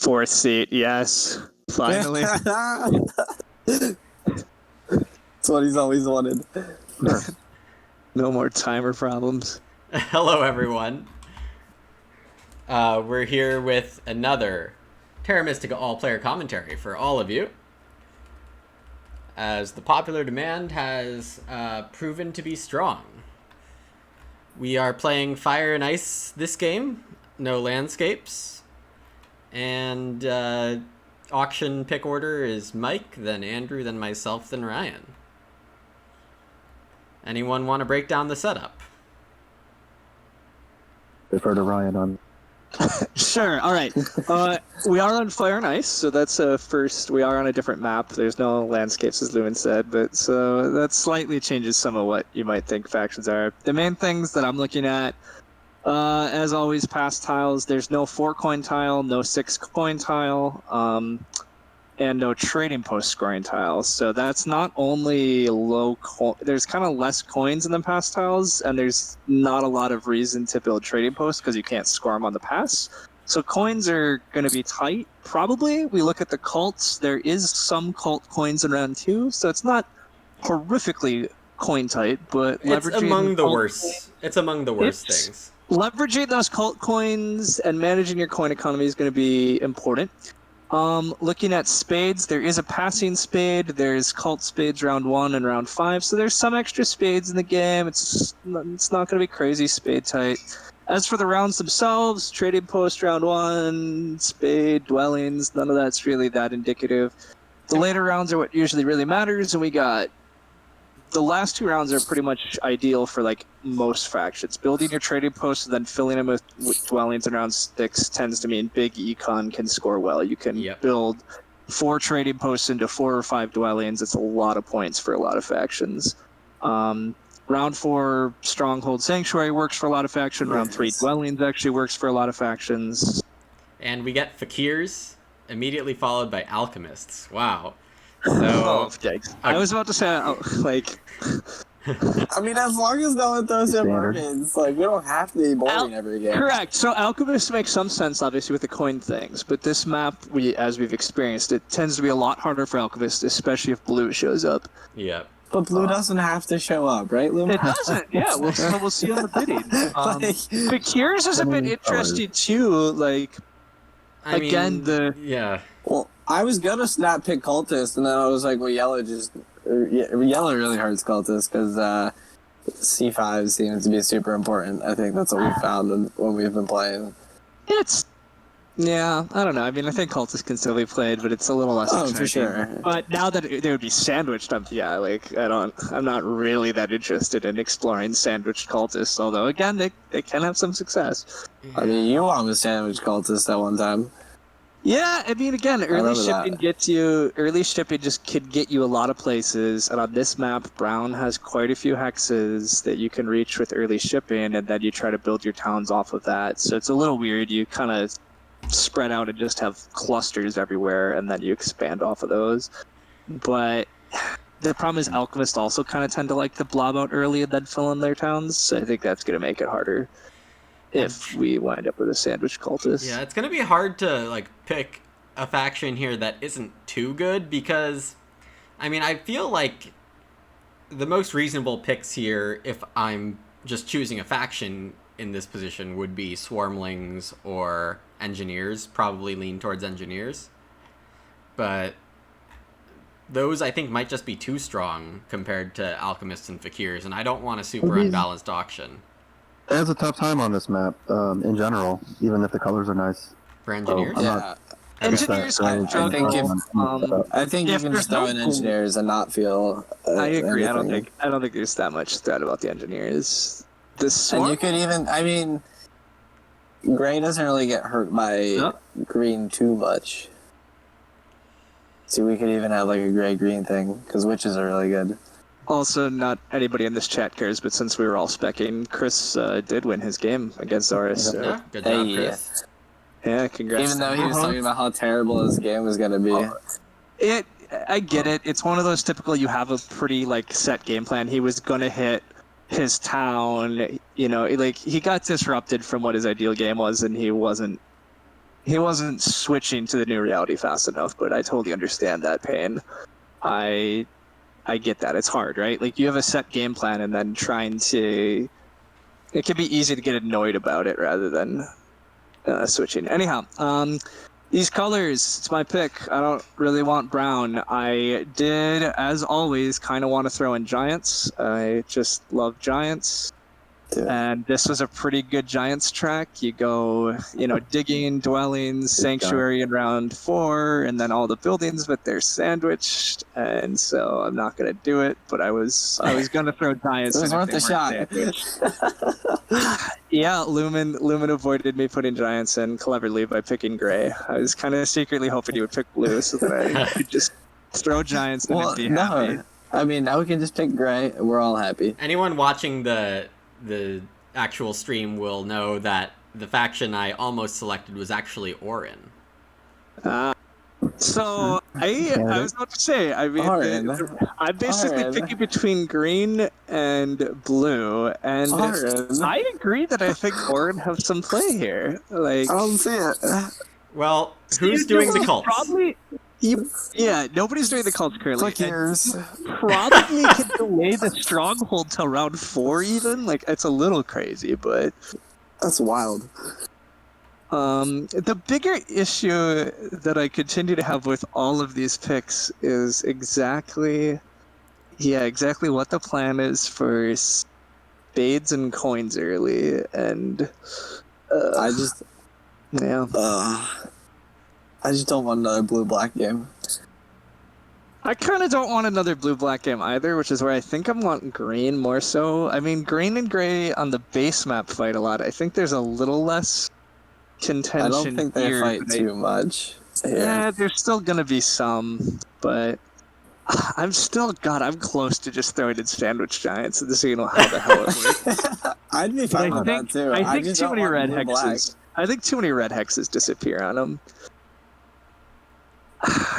Fourth seat, yes. Finally. That's what he's always wanted. No more timer problems. Hello, everyone. We're here with another Terra Mystica all-player commentary for all of you, as the popular demand has proven to be strong. We are playing Fire and Ice this game, no landscapes, and auction pick order is Mike, then Andrew, then myself, then Ryan. Anyone want to break down the setup? Defer to Ryan on. Sure, alright. We are on Fire and Ice, so that's first. We are on a different map. There's no landscapes, as Lewin said, but so that slightly changes some of what you might think factions are. The main things that I'm looking at, as always, pass tiles. There's no 4-coin tile, no 6-coin tile, and no trading post scoring tiles. So that's not only there's kind of less coins in the pass tiles, and there's not a lot of reason to build trading posts because you can't score them on the pass. So coins are going to be tight, probably. We look at the cults. There is some cult coins in round 2, so it's not horrifically coin tight, but It's among the worst. It's among the worst things. Leveraging those cult coins and managing your coin economy is going to be important. Looking at spades, there is a passing spade. There's cult spades round 1 and round 5, so there's some extra spades in the game. It's not going to be crazy spade tight. As for the rounds themselves, trading post round 1, spade, dwellings, none of that's really that indicative. The later rounds are what usually really matters, and we got the last 2 rounds are pretty much ideal for like most factions. Building your trading posts and then filling them with dwellings in round 6 tends to mean big econ can score well. You can build 4 trading posts into 4 or 5 dwellings. It's a lot of points for a lot of factions. Round 4 Stronghold Sanctuary works for a lot of factions. Round 3 Dwellings actually works for a lot of factions. And we get Fakirs, immediately followed by Alchemists. Wow. So, I was about to say, like... I mean, as long as no one throws in burdens, like, we don't have to be boring every game. Correct. So Alchemists make some sense, obviously, with the coin things, but this map, as we've experienced, it tends to be a lot harder for Alchemists, especially if blue shows up. Yeah. But blue doesn't have to show up, right, Lou? It doesn't, yeah. We'll see on the bidding. Fakirs is a bit interesting, too. Like, Yeah. Well, I was gonna snap pick cultist, and then I was like, well, yellow really hurts cultist because C5 seems to be super important. I think that's what we found when we've been playing. Yeah, I don't know. I mean, I think cultists can still be played, but it's a little less exciting. For sure. But now that they would be sandwiched, I'm not really that interested in exploring sandwiched cultists, although, again, they can have some success. I mean, you almost sandwiched cultists at one time. Yeah, I mean, again, early shipping just could get you a lot of places, and on this map, Brown has quite a few hexes that you can reach with early shipping, and then you try to build your towns off of that. So it's a little weird. You kind of spread out and just have clusters everywhere, and then you expand off of those. But the problem is Alchemists also kind of tend to like to blob out early and then fill in their towns, so I think that's going to make it harder if we wind up with a sandwich cultist. Yeah, it's going to be hard to like pick a faction here that isn't too good, because, I mean, I feel like the most reasonable picks here, if I'm just choosing a faction in this position, would be Swarmlings or Engineers. Probably lean towards Engineers. But those, I think, might just be too strong compared to Alchemists and Fakirs, and I don't want a super unbalanced auction. It has a tough time on this map, in general, even if the colors are nice. For Engineers? Engineers, I think you can just throw in Engineers and not feel. I agree. Anything. I don't think there's that much threat about the Engineers. And you could even. I mean, gray doesn't really get hurt by green too much. So we could even have like a gray-green thing, because witches are really good. Also, not anybody in this chat cares, but since we were all specking, Chris did win his game against Zoris. So. Yeah, good job, Chris. Yeah, congrats. Even though he was talking about how terrible his game was going to be. I get it. It's one of those typical, you have a pretty like set game plan. He was going to hit his town, you know, like he got disrupted from what his ideal game was, and he wasn't he wasn't switching to the new reality fast enough, but I totally understand that pain. I get that. It's hard, right? Like, you have a set game plan, and then trying to... It can be easy to get annoyed about it rather than switching. Anyhow, these colors, it's my pick. I don't really want brown. I did, as always, kind of want to throw in giants. I just love giants. And this was a pretty good giants track. You go, digging, dwellings, sanctuary in round 4, and then all the buildings, but they're sandwiched. And so I'm not gonna do it. But I was gonna throw giants. It was worth a shot. Yeah, Lumen avoided me putting giants in cleverly by picking gray. I was kind of secretly hoping he would pick blue, so that I could just throw giants and be happy. I mean, now we can just pick gray, and we're all happy. Anyone watching the actual stream will know that the faction I almost selected was actually Orin. So I was about to say, I mean, I'm basically picking between green and blue, and I agree that I think Orin has some play here. Like, I don't see it. Well, who's doing the cults? Probably. Yeah, nobody's doing the cults currently. Fakirs. Probably can delay the stronghold till round 4 even. Like, it's a little crazy, but... That's wild. The bigger issue that I continue to have with all of these picks is exactly what the plan is for spades and coins early, and... I just don't want another blue-black game. I kind of don't want another blue-black game either, which is where I think I'm wanting green more so. I mean, green and gray on the base map fight a lot. I think there's a little less contention. I don't think they fight too much. Yeah, there's still going to be some, but I'm close to just throwing in sandwich giants and seeing how the hell it works. I'd be fine with that too. I think too many red hexes. I think too many red hexes disappear on them.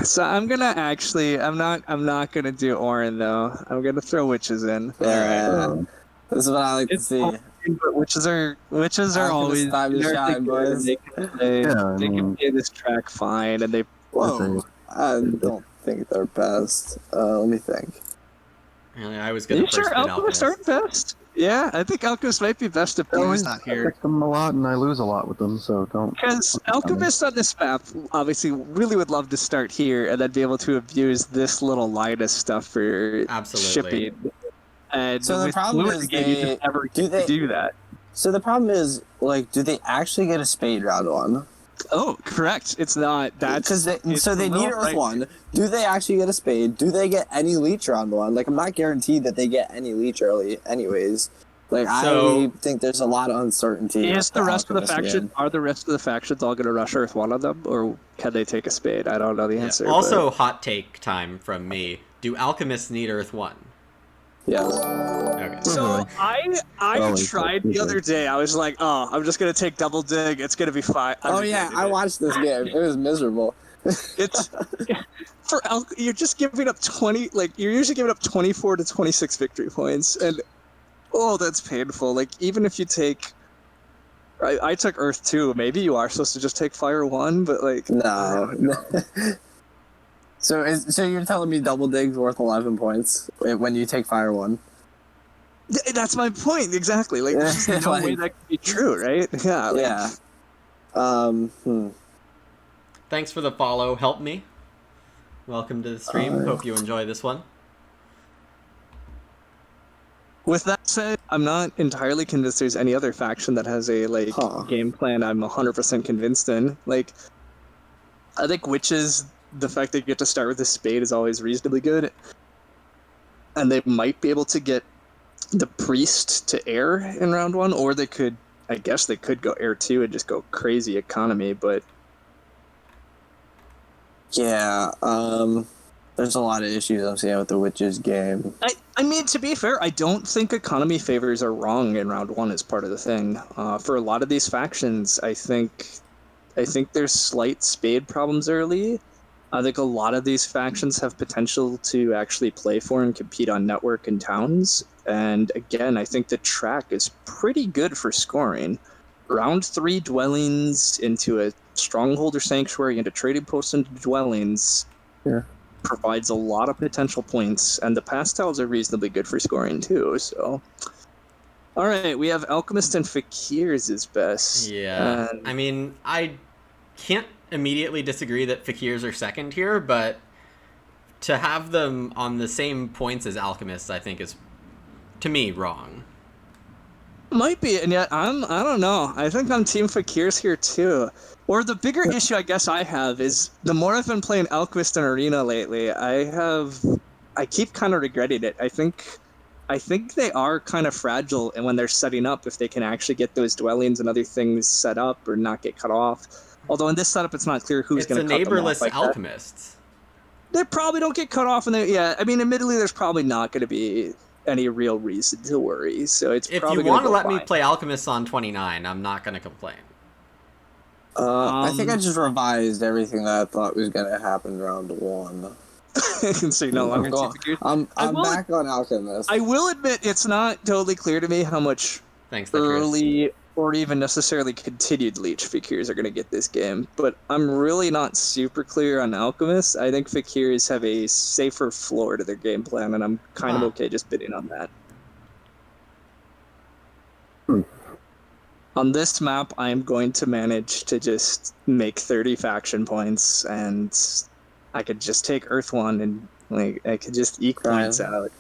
So I'm gonna I'm not gonna do Orin though. I'm gonna throw witches in. Yeah, this is what I like to see. But witches are always time to shine, boys. They can play this track fine, and they. Whoa, I don't think they're best. Let me think. Really, I was gonna. Sure, Alchemists aren't best. Yeah, I think Alchemist might be best if Blue's not here. I pick them a lot and I lose a lot with them, so don't... Because Alchemist on this map obviously really would love to start here and then be able to abuse this little Linus stuff for shipping. And so the problem is you just never get to do that. So the problem is, like, do they actually get a spade round 1? Oh, correct. It's not that. So they need Earth 1. Do they actually get a spade? Do they get any leech round 1? Like, I'm not guaranteed that they get any leech early anyways. Like, I think there's a lot of uncertainty. Are the rest of the factions all going to rush Earth 1 on them? Or can they take a spade? I don't know the answer. Also, hot take time from me. Do alchemists need Earth 1? Yeah. Okay. So I tried the other day. I was like, oh, I'm just gonna take double dig. It's gonna be fine. I watched this game. It was miserable. It's you're just giving up 20. Like, you're usually giving up 24 to 26 victory points, and that's painful. Like, even if you take, I took Earth 2. Maybe you are supposed to just take Fire 1, but like no. So you're telling me double dig's worth 11 points when you take Fire 1? That's my point, exactly. Like, there's no way that could be true, right? Yeah. Yeah. Thanks for the follow. Help me. Welcome to the stream. Hope you enjoy this one. With that said, I'm not entirely convinced there's any other faction that has a game plan I'm 100% convinced in. Like, I think witches, the fact that you get to start with a spade is always reasonably good. And they might be able to get the priest to air in round 1, or they could go air 2 and just go crazy economy, but... Yeah, there's a lot of issues I'm seeing with the witches game. I mean, to be fair, I don't think economy favors are wrong in round 1 as part of the thing. For a lot of these factions, I think there's slight spade problems early. I think a lot of these factions have potential to actually play for and compete on network and towns. And again, I think the track is pretty good for scoring. Round 3 dwellings into a Stronghold or Sanctuary into trading posts and dwellings provides a lot of potential points, and the pastels are reasonably good for scoring too. So, all right, we have Alchemist and Fakirs is best. Yeah, I mean, I can't immediately disagree that Fakirs are second here, but to have them on the same points as Alchemists, I think is, to me, wrong. Might be, and yet I don't know. I think I'm Team Fakirs here too. Or the bigger issue I guess I have is the more I've been playing Alchemist and Arena lately, I keep kind of regretting it. I think they are kind of fragile, and when they're setting up, if they can actually get those dwellings and other things set up or not get cut off. Although in this setup, it's not clear who's going to cut them off. It's neighborless Alchemists. They probably don't get cut off, and I mean, admittedly, there's probably not going to be any real reason to worry. So it's if probably you want to let fine. me play Alchemists on 29, I'm not going to complain. I think I just revised everything that I thought was going to happen round 1. So you're no longer I'm back on Alchemist. I will admit it's not totally clear to me how much early or even necessarily continued Leech Fakirs are going to get this game, but I'm really not super clear on Alchemist. I think Fakirs have a safer floor to their game plan, and I'm kind of okay just bidding on that. On this map, I'm going to manage to just make 30 faction points, and I could just take Earth 1 and I could just eke points out.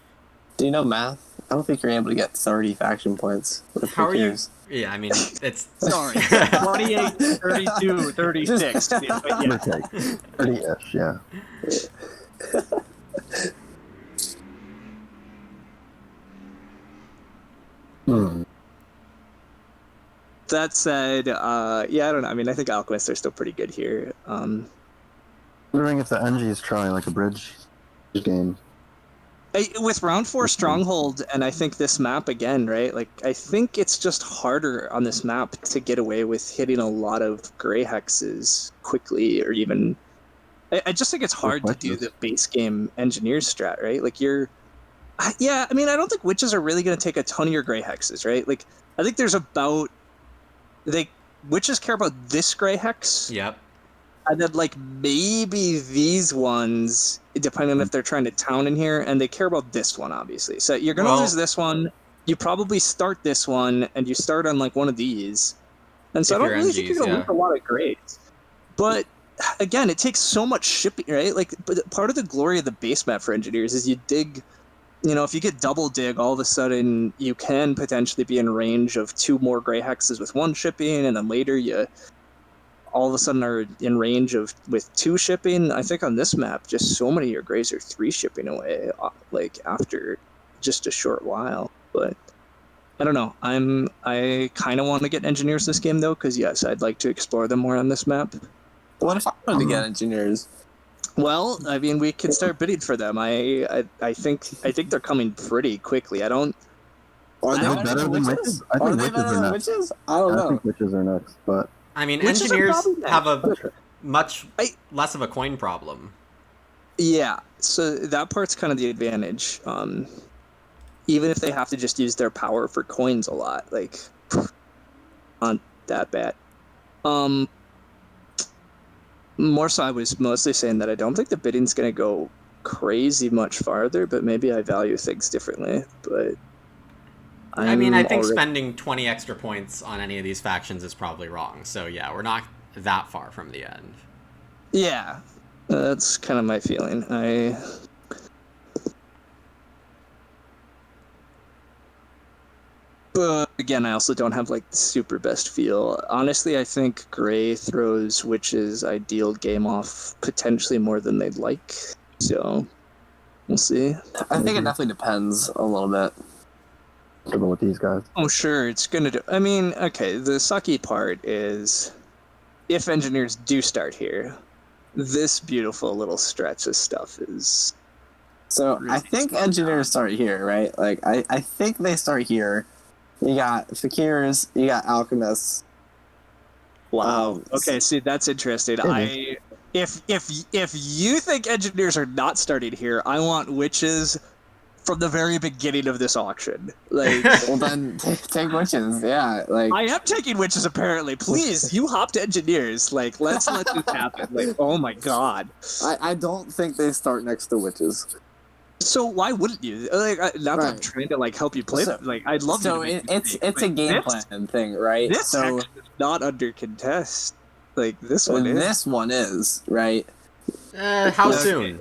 Do you know math? I don't think you're able to get 30 faction points. How are you? Yeah, I mean, it's... Sorry. 28, 32, 36. Yeah. 30-ish, yeah. That said, I don't know. I mean, I think Alchemists are still pretty good here. Wondering if the NG is trying like a bridge game. With round 4 Stronghold, and I think this map again, right? Like, I think it's just harder on this map to get away with hitting a lot of gray hexes quickly, or even... I just think it's hard to do the base game engineer strat, right? Like, I mean, I don't think witches are really going to take a ton of your gray hexes, right? Like, I think there's about... Witches care about this gray hex. Yep. And then, like, maybe these ones, depending on if they're trying to town in here, and they care about this one, obviously. So you're going to lose this one. You probably start this one, and you start on, like, one of these. And so I don't really think you're going to lose a lot of grades. But, again, it takes so much shipping, right? Like, but part of the glory of the base map for engineers is you dig... You know, if you get double dig, all of a sudden you can potentially be in range of 2 more gray hexes with 1 shipping, and then later you all of a sudden are in range with 2 shipping. I think on this map, just so many of your grays are 3 shipping away, like after just a short while. But I don't know. I kind of want to get engineers this game though, because yes, I'd like to explore them more on this map. What if I wanted to get engineers? Well, I mean, we can start bidding for them. I think they're coming pretty quickly. I don't. Are they better than witches? I think witches are next. Witches? I don't know. I think witches are next, but I mean, engineers have a much less of a coin problem. Yeah, so that part's kind of the advantage. Even if they have to just use their power for coins a lot, like, not that bad. More so, I was mostly saying that I don't think the bidding's going to go crazy much farther, but maybe I value things differently. But I mean, I think spending 20 extra points on any of these factions is probably wrong. So yeah, we're not that far from the end. Yeah, that's kind of my feeling. But again, I also don't have like the super best feel. Honestly, I think Gray throws Witch's ideal game off potentially more than they'd like. So we'll see. I think it definitely depends a little bit. With these guys. Oh, sure, it's gonna do. I mean, okay, the sucky part is if engineers do start here, this beautiful little stretch of stuff is. So I think engineers start here, right? Like I think they start here. You got Fakirs, you got Alchemists. Wow. Okay, see, that's interesting. If you think engineers are not starting here, I want witches from the very beginning of this auction. Like, Well, then take witches. Yeah, like I am taking witches apparently. Please, you hopped engineers. Like, let's let this happen. Like, oh my god. I don't think they start next to witches. So why wouldn't you? Like, not that I'm Right. trying to like help you play. So- Like, I'd love So you to make it's mistakes, a but game this- plan thing, right? This So hex is not under contest. Like this one is. this one is right. How Okay, soon?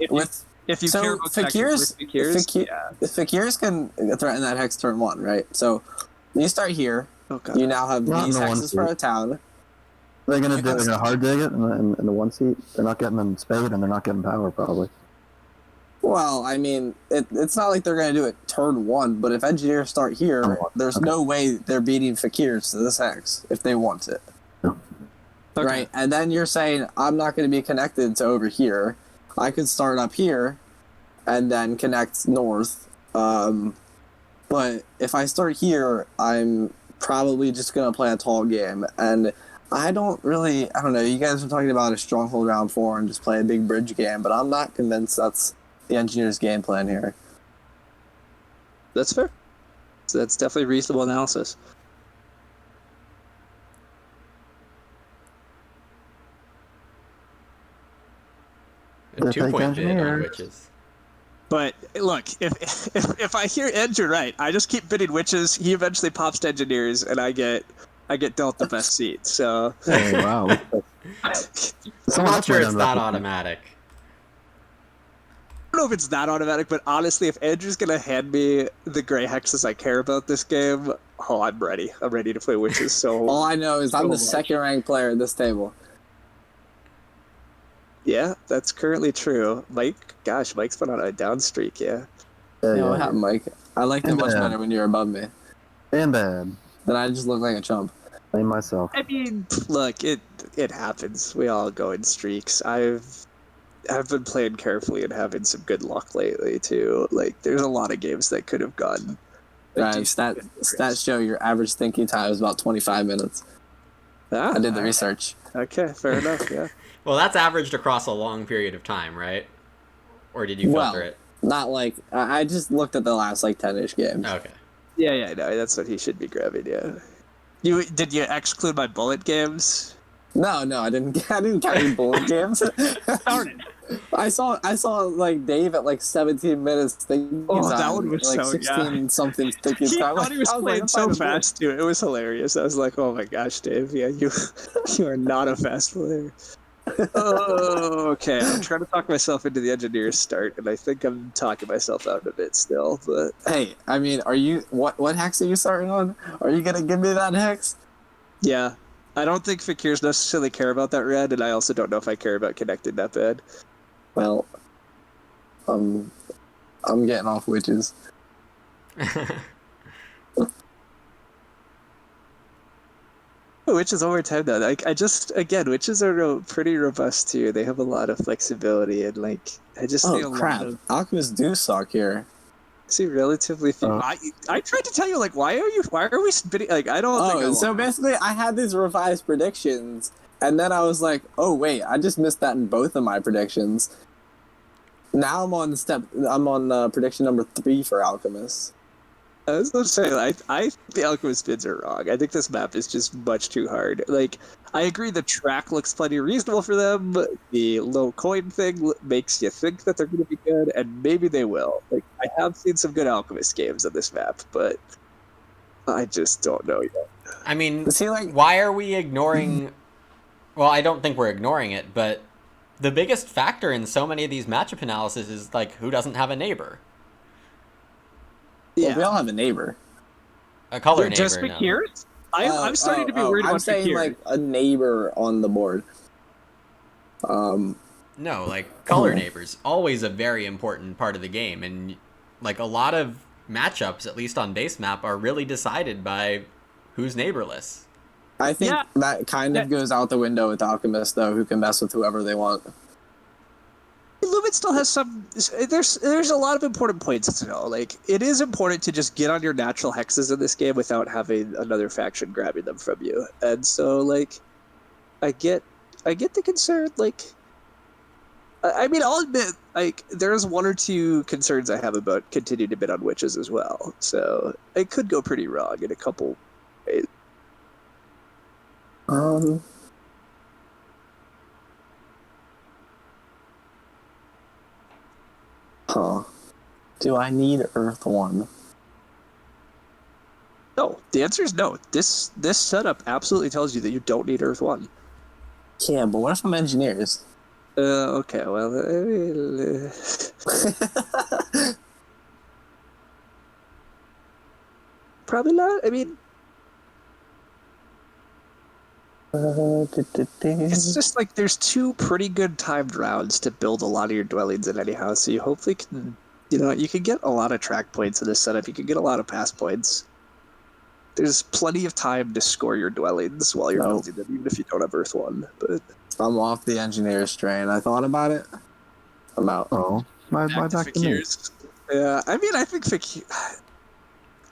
If you So care about connecting with Fakirs, yeah. Fakirs can threaten that hex turn 1, right? So you start here. Oh god. You now have Not in these the one hexes for seat. a town. They're gonna hard dig it in the one seat. They're not getting them spade, and they're not getting power probably. Well, I mean, it's not like they're going to do it turn 1, but if engineers start here, Turn one, there's okay. no way they're beating Fakirs to this hex if they want it. Okay. Right? And then you're saying, I'm not going to be connected to over here. I could start up here and then connect north. But if I start here, I'm probably just going to play a tall game. And I don't know, you guys are talking about a stronghold round 4 and just play a big bridge game, but I'm not convinced that's the engineer's game plan here. That's fair. So that's definitely reasonable analysis. A They're 2-point bid on engineers. witches. But look, if I hear Ed, you're right. I just keep bidding witches. He eventually pops to engineers, and I get dealt the best seat. So Oh wow! I'm not sure it's that automatic. I don't know if it's that automatic, but honestly, if Andrew's gonna hand me the gray hexes I care about this game, oh, I'm ready. I'm ready to play witches. So All I know is I'm So the much. second ranked player at this table. yeah, that's currently true. Mike's been on a down streak. Yeah. You know what happened, Mike? I liked it And much bad. better when you were above me. And bad. Then I just look like a chump. Blame myself. I mean, look, it happens. We all go in streaks. I've been playing carefully and having some good luck lately too. Like, there's a lot of games that could have gone. Stats show your average thinking time is about 25 minutes. I did the research. Okay, fair enough. Yeah. Well, that's averaged across a long period of time, right? Or did you filter it? Not like I just looked at the last like 10-ish games. Okay. Yeah, no, that's what he should be grabbing. Yeah. Did you exclude my bullet games? No, I didn't count any bullet games. Darn it. I saw like Dave at like 17 minutes thinking Oh, time, that one was like so 16 something thinking He time. thought he was I playing like, so "I'm fast too. It was hilarious. I was like, "Oh my gosh, Dave! Yeah, you are not a fast player." Oh, okay. I'm trying to talk myself into the engineer's start, and I think I'm talking myself out of it still. But Hey, I mean, are you what hex are you starting on? Are you gonna give me that hex? yeah, I don't think Fakirs necessarily care about that red, and I also don't know if I care about connecting that bad. Well, I'm getting off witches. Witches over time though. Like witches are pretty robust too. They have a lot of flexibility, and like I just see a Oh crap! lot of Alchemists do suck here. see relatively few. I tried to tell you like why are we spitting like I don't think I Oh, so want- basically, I had these revised predictions, and then I was like, "Oh wait, I just missed that in both of my predictions." Now I'm on prediction number 3 for Alchemists. I was going to say, I think the Alchemist bids are wrong. I think this map is just much too hard. Like, I agree the track looks plenty reasonable for them. But the low coin thing makes you think that they're going to be good, and maybe they will. Like, I have seen some good Alchemist games on this map, but I just don't know yet. I mean, See, like, why are we ignoring... Well, I don't think we're ignoring it, but the biggest factor in so many of these matchup analysis is, like, who doesn't have a neighbor? well, we all have a neighbor. A color neighbor. Just now. Fakirs? I'm starting to be worried I'm about saying Fakirs. like a neighbor on the board. No, like, color Oh. neighbors. Always a very important part of the game, and, like, a lot of matchups, at least on base map, are really decided by who's neighborless. I think Yeah. that kind of goes out the window with Alchemists, though, who can mess with whoever they want. Lumen still has some. There's a lot of important points to know. Like, it is important to just get on your natural hexes in this game without having another faction grabbing them from you. And so, like, I get the concern. Like, I mean, I'll admit, like, there's one or two concerns I have about continuing to bid on witches as well. So it could go pretty wrong in a couple ways. Huh. Do I need Earth 1? No, the answer is no. This setup absolutely tells you that you don't need Earth 1. Yeah, but what if I'm engineers? Okay, well... probably not. I mean... It's just like there's two pretty good timed rounds to build a lot of your dwellings in any house, so you hopefully can... you can get a lot of track points in this setup. You can get a lot of pass points. There's plenty of time to score your dwellings while you're building them, even if you don't have Earth 1. But I'm off the engineers train. I thought about it. I'm out. Oh, why back to me? Yeah, I mean, I think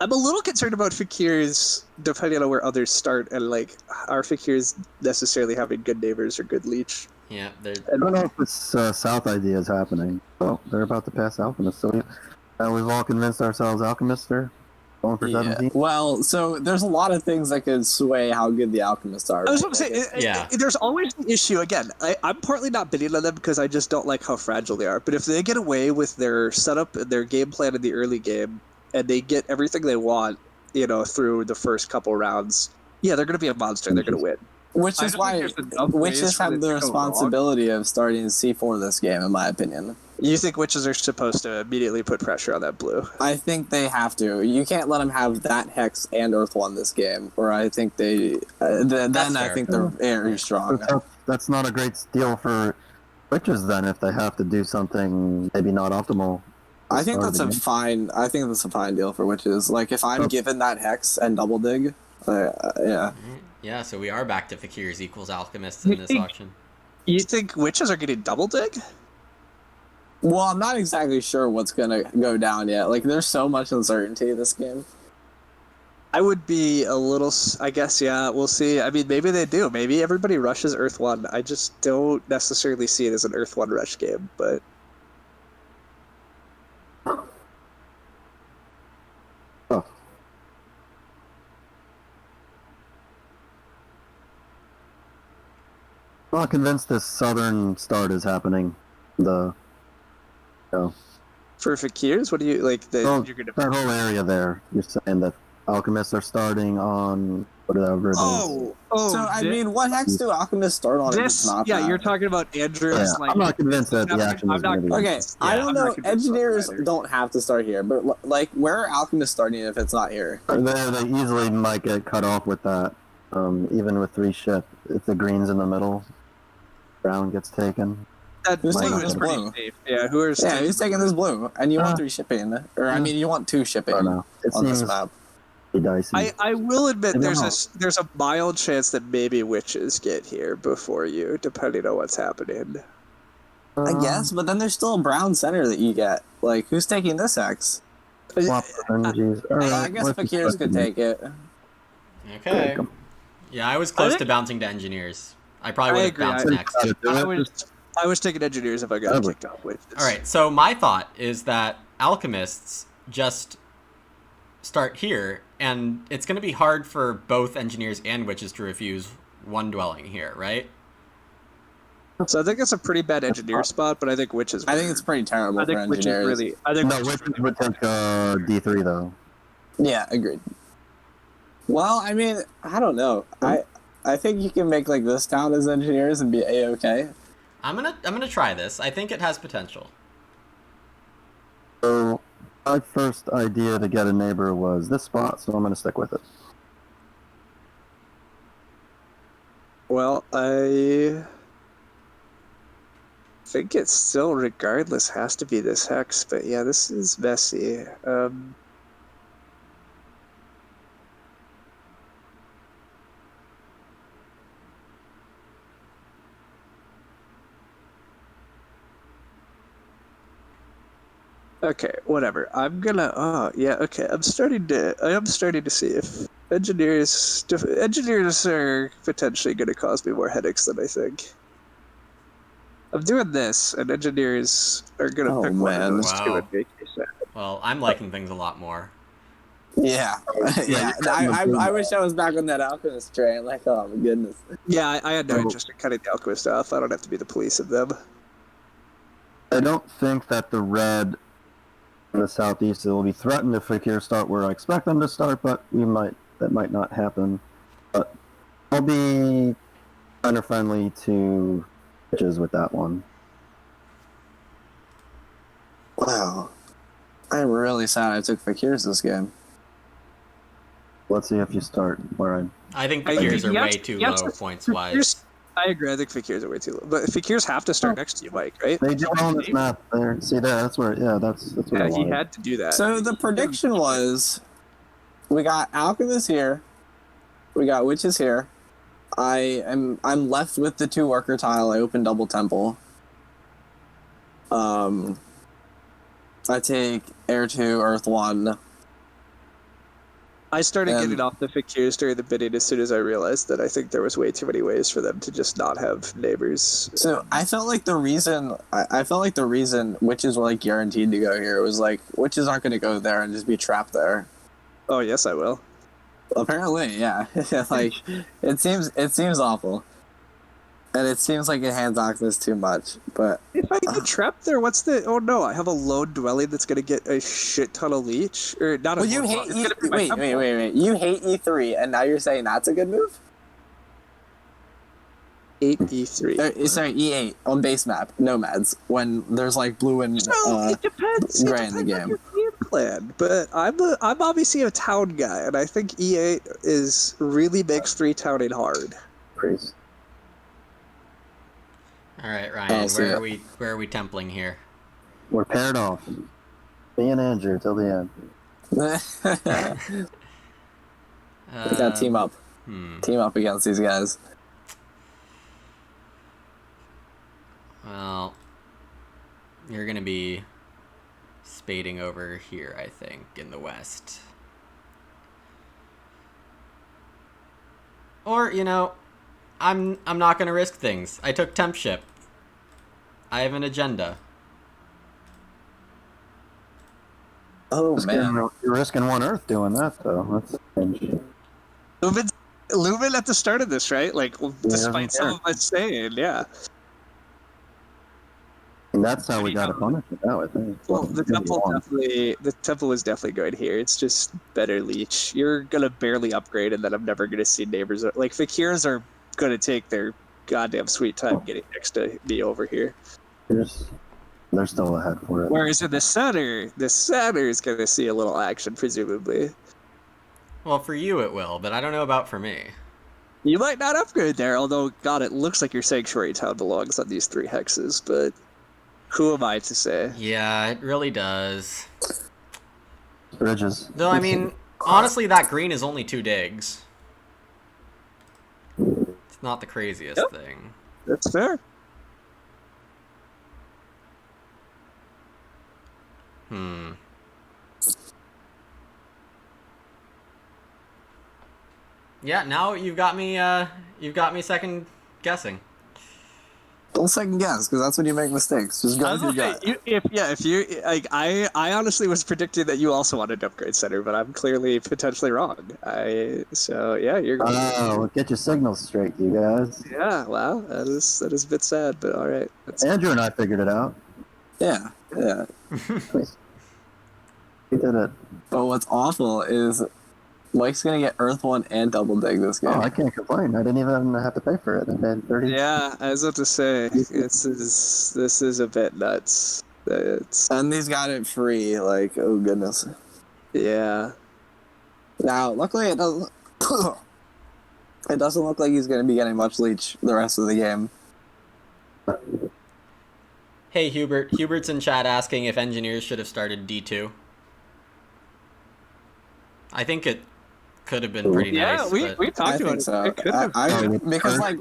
I'm a little concerned about Fakirs, depending on where others start, and like, are Fakirs necessarily having good neighbors or good leech? Yeah, they're... I don't know if this South idea is happening. Oh, they're about to pass Alchemist. So we've all convinced ourselves Alchemists are going for 17. Well, so there's a lot of things that could sway how good the Alchemists are. I was going to say, there's always the issue. Again, I'm partly not bidding on them because I just don't like how fragile they are. But if they get away with their setup and their game plan in the early game, and they get everything they want, through the first couple rounds, yeah, they're going to be a monster. They're going to win. Which is why witches have the responsibility of starting C4 this game, in my opinion. You think witches are supposed to immediately put pressure on that blue? I think they have to. You can't let them have that Hex and Earth 1 this game, or I think they... then I think they're very strong. That's not a great deal for witches, then, if they have to do something maybe not optimal. I think that's a fine deal for witches. Like, if I'm given that Hex and Double Dig, yeah. Yeah, so we are back to Fakirs equals Alchemists in this auction. You think witches are getting Double Dig? Well, I'm not exactly sure what's gonna go down yet. Like, there's so much uncertainty in this game. I would be a little... I guess, yeah, we'll see. I mean, maybe they do. Maybe everybody rushes Earth 1. I just don't necessarily see it as an Earth 1 rush game, but... I'm not convinced this southern start is happening. For Fakirs? What do you like? You're gonna... That whole area there. You're saying that alchemists are starting on whatever it is. So I mean, what hex do alchemists start on? You're talking about Andrews. Yeah, like, I'm not convinced that the action is going to be. Okay, I don't know. Engineers don't have to start here, but like, where are alchemists starting if it's not here? They easily might get cut off with that. Even with 3 ship, if the green's in the middle, brown gets taken. Who's taking this blue? Safe. Yeah, who's taking this blue? And you want 3 shipping, or I mean, you want 2 shipping on this map. Dicey. I will admit there's a mild chance that maybe witches get here before you, depending on what's happening. I guess, but then there's still a brown center that you get. Like, who's taking this X? I guess Fakirs could take it. Okay. Yeah, I was close to bouncing to engineers. I probably would have bounced next. I was taking engineers if I got kicked off witches. Alright, so my thought is that alchemists just start here, and it's going to be hard for both engineers and witches to refuse one dwelling here, right? So I think it's a pretty bad engineer spot, but I think witches... I think it's pretty terrible for engineers. Witches would take D3, though. Yeah, agreed. Well, I mean, I don't know. I think you can make like this town as engineers and be A-okay. I'm gonna try this. I think it has potential. So my first idea to get a neighbor was this spot, so I'm gonna stick with it. Well, I think it still, regardless, has to be this hex. But yeah, this is messy. Okay, whatever. I'm gonna. Oh, yeah. Okay, I am starting to see if engineers are potentially going to cause me more headaches than I think. I'm doing this, and engineers are gonna Oh, pick one of man. those two Wow. and make me sad. Well, I'm liking things a lot more. Yeah. Yeah. I wish I was back on that Alchemist train. Like, oh my goodness. Yeah, I had no So- interest in cutting the Alchemist off. I don't have to be the police of them. I don't think that the red in the southeast will be threatened if Fakirs start where I expect them to start, but that might not happen. But I'll be kind of friendly to pitches with that one. Wow. I'm really sad I took Fakirs this game. Let's see if you start where I think I- Fakirs are you have way to- too you have low to- points wise. Fakirs- I agree. I think Fakirs are way too low. But Fakirs have to start next to you, Mike, right? they do on this map there. See there, that's where that's what I Yeah, he wanted. had to do that. So the prediction was, we got Alchemist here, we got Witches here. I'm left with the 2 worker tile. I open double temple. I take air 2, earth 1. I started And- getting off the Fakirs during the bidding as soon as I realized that I think there was way too many ways for them to just not have neighbors. So I felt like the reason Witches were like guaranteed to go here was like Witches aren't going to go there and just be trapped there. Oh, yes, I will. Apparently, yeah. Like it seems awful, and it seems like it hands Alchemist too much. But If I get trapped there, what's the... Oh, no, I have a lone dwelling that's going to get a shit ton of leech. Or not a well, you lone hate dwelling, it's gonna be my temple. wait. You hate E3, and now you're saying that's a good move? 8E3. Sorry, E8 on base map, Nomads, when there's like blue and So it depends. It gray in depends the on game. your game plan, but I'm obviously a town guy, and I think E8 is really makes 3 towning hard. Priest. All right, Ryan, see it. where are we templing here? We're paired off. Me and Andrew till the end. We gotta team up. Team up against these guys. Well, you're gonna be spading over here, I think, in the west. Or, you know, I'm not gonna risk things. I took temp ship. I have an agenda. Oh man. You're risking 1 Earth doing that, though. That's strange. Lumen at the start of this, right? Like, despite doesn't care. some of us saying, yeah. And that's how we got to punish it now, I think. Well, the temple One. is definitely going here. It's just better leech. You're gonna barely upgrade, and then I'm never gonna see neighbors. Like Fakirs are gonna take their goddamn sweet time getting next to me over here. They're still ahead for it. Whereas in the center is gonna see a little action, presumably. Well, for you it will, but I don't know about for me. You might not upgrade there, although, God, it looks like your sanctuary town belongs on these 3 hexes, but who am I to say? Yeah, it really does. Bridges. Though, I mean, honestly, that green is only 2 digs. It's not the craziest Yep. thing. That's fair. Yeah, now you've got me second guessing. Don't second guess, because that's when you make mistakes. Just go I with was your gonna gut. say, if you like, I honestly was predicting that you also wanted to upgrade center, but I'm clearly potentially wrong. So yeah, you're. Oh, get your signals straight, you guys. Yeah, wow, that is a bit sad, but all right. That's, Andrew and I figured it out. Yeah. We did it. But what's awful is Mike's gonna get Earth 1 and double dig this game. Oh, I can't complain. I didn't even have to pay for it. I paid 30. yeah, I was about to say this is a bit nuts. It's And he's got it free, like, oh goodness. yeah. Now, luckily it doesn't it doesn't look like he's gonna be getting much leech the rest of the game. Hey, Hubert. Hubert's in chat asking if engineers should have started D2. I think it could have been pretty Yeah, nice. we but talked I about think it. so. It could have Because like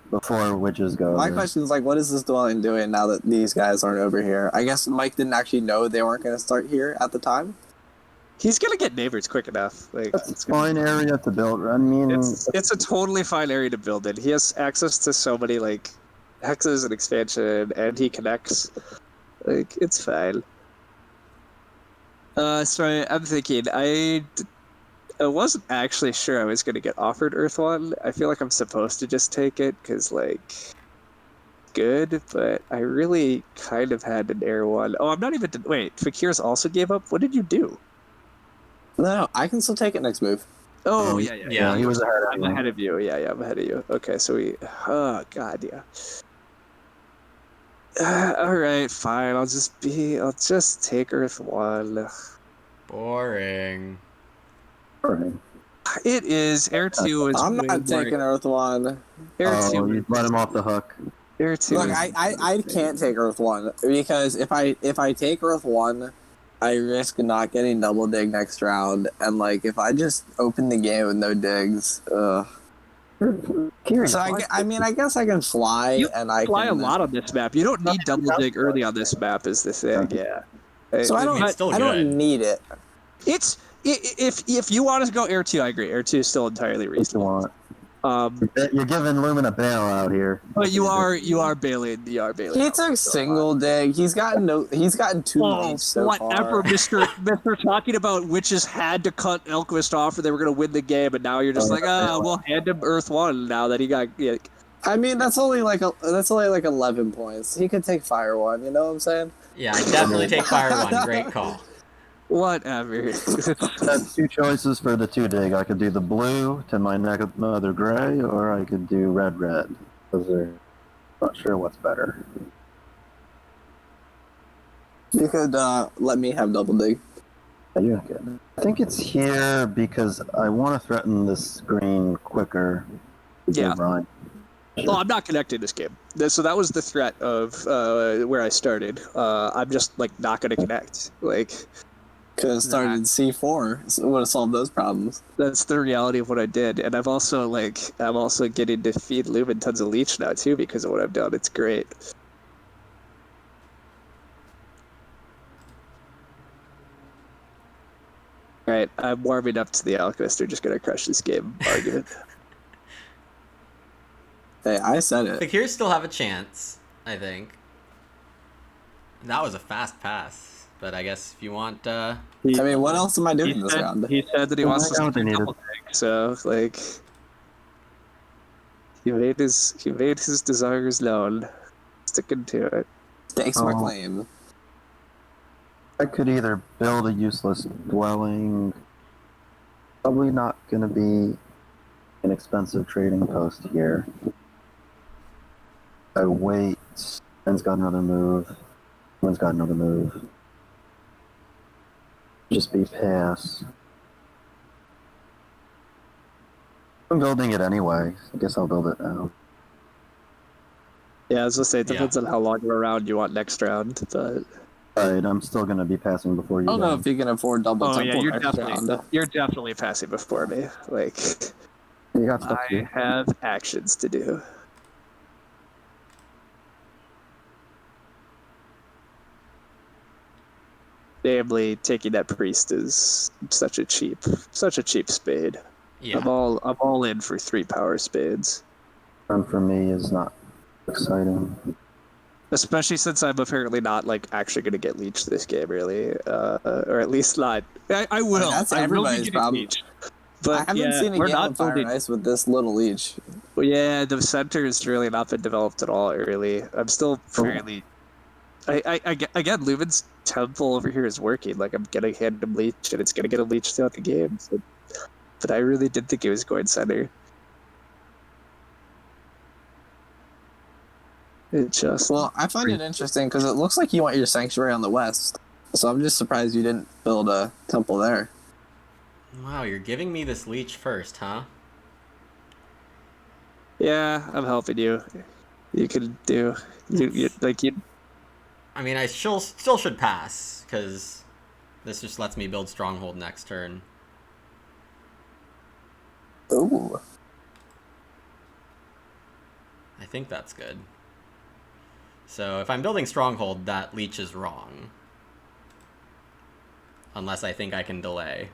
Before witches go. my question is like, what is this dwelling doing now that these guys aren't over here? I guess Mike didn't actually know they weren't gonna start here at the time. He's gonna get neighbors quick enough. Like That's a fine area to build. I mean, it's a totally fine area to build in. He has access to so many like Hexa is an expansion, and he connects. Like, it's fine. Sorry, I'm thinking. I wasn't actually sure I was going to get offered Earth One. I feel like I'm supposed to just take it, because, like, good, but I really kind of had an Air One. Oh, I'm not even... Wait, Fakirs also gave up? What did you do? No, I can still take it next move. Oh, Yeah, he was ahead of I'm you. ahead of you. Yeah, I'm ahead of you. Okay, so we... Oh, God, yeah. Alright, fine. I'll just take Earth 1. Boring. Alright. It is. Air 2 is I'm way not more... taking Earth 1. Air Oh, 2 you let him off the hook. Air 2 Look, is... I can't take Earth 1 because if I take Earth 1, I risk not getting double dig next round, and like if I just open the game with no digs, Curious. So I guess I can fly, You and I fly can a lot on this map. You don't need double dig early on this map is the thing, yeah. So I It's still don't good. need it. It's... If you want to go Air 2, I agree. Air 2 is still entirely What you reasonable. want. You're giving Lumen a bailout here. But you are bailing. You are bailing. He out took so single dig. He's gotten 2 Oh, leads so whatever, far. Mr. talking about witches had to cut Elquist off or they were going to win the game, and now you're just we'll hand him Earth 1 now that he got... Yeah. I mean, that's only like 11 points. He could take Fire 1. You know what I'm saying? Yeah, I definitely take Fire 1. Great call. Whatever. That's 2 choices for the 2 dig. I could do the blue to my mother gray, or I could do red. Those are not sure what's better. You could let me have double dig. Yeah, good. I think it's here because I want to threaten this green quicker. Yeah. Right. Well, I'm not connecting this game. So that was the threat of where I started. I'm just like not going to connect. Like, Could have started C4. So it would have solved those problems. that's the reality of what I did, and I'm also getting to feed Lumen tons of leech now too because of what I've done. It's great. All right, I'm warming up to the Alchemist. They're just going to crush this game argument. Hey, I said it. Fakirs still have a chance, I think. That was a fast pass, but I guess if you want... I mean, what else am I doing this round? He said that he wants to what they needed. double take, so like he made his desires known, sticking to it. Stakes my claim. I could either build a useless dwelling. Probably not going to be an expensive trading post here. I wait. Ben's got another move. Ben's got another move. Just be pass. I'm building it anyway. I guess I'll build it now. Yeah, I was gonna say it depends on how long of a round you want next round, but Right, I'm still going to be passing before you. I don't know if you can afford double temple next round. you're definitely passing before me. Like, You got stuff to I do. have actions to do. Namely, taking that priest is such a cheap spade. Yeah. I'm all in for 3 power spades. Run for me is not exciting. Especially since I'm apparently not like actually going to get leeched this game, really, or at least not. I will. That's I will be everybody's getting problem. leeched. But I haven't seen a we're game not of Fire building. and Ice with this little leech. Well, yeah, the center has really not been developed at all early. I'm still fairly. Again, Lumen's temple over here is working. Like, I'm getting hand him leech, and it's gonna get a leech throughout the game. But I really did think it was going center. It just... Well, I find it interesting because it looks like you want your sanctuary on the west. So I'm just surprised you didn't build a temple there. Wow, you're giving me this leech first, huh? Yeah, I'm helping you. You can do... You. I mean, I still should pass, because this just lets me build Stronghold next turn. Ooh. I think that's good. So if I'm building Stronghold, that leech is wrong. Unless I think I can delay.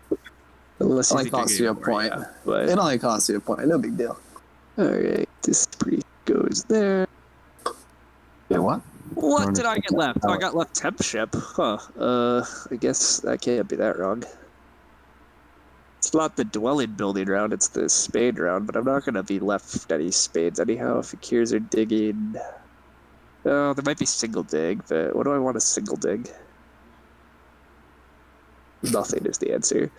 Unless It only costs you a point. Yeah, but... It only costs you a point. No big deal. Alright, this priest goes there. What did I get left? Oh, I got left temp ship. Huh. I guess that can't be that wrong. It's not the dwelling building round, it's the spade round, but I'm not going to be left any spades anyhow. Fakirs are digging. Oh, there might be single dig, but what do I want to single dig? Nothing is the answer.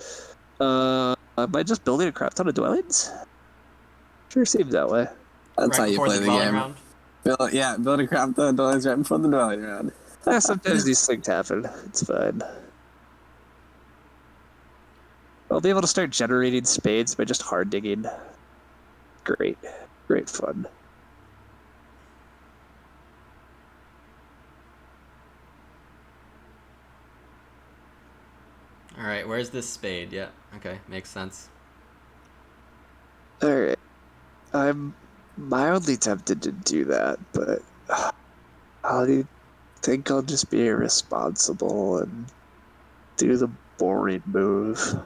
Am I just building a crap ton of dwellings? Sure seems that way. That's Right how you before play the dwelling game. round? Build a crap ton of dwellings right before the dwelling round. Yeah, sometimes these things happen. It's fine. I'll be able to start generating spades by just hard digging. Great. Great fun. Alright, where's this spade? Yeah, okay, makes sense. Alright. I'm mildly tempted to do that, but I think I'll just be irresponsible and do the boring move.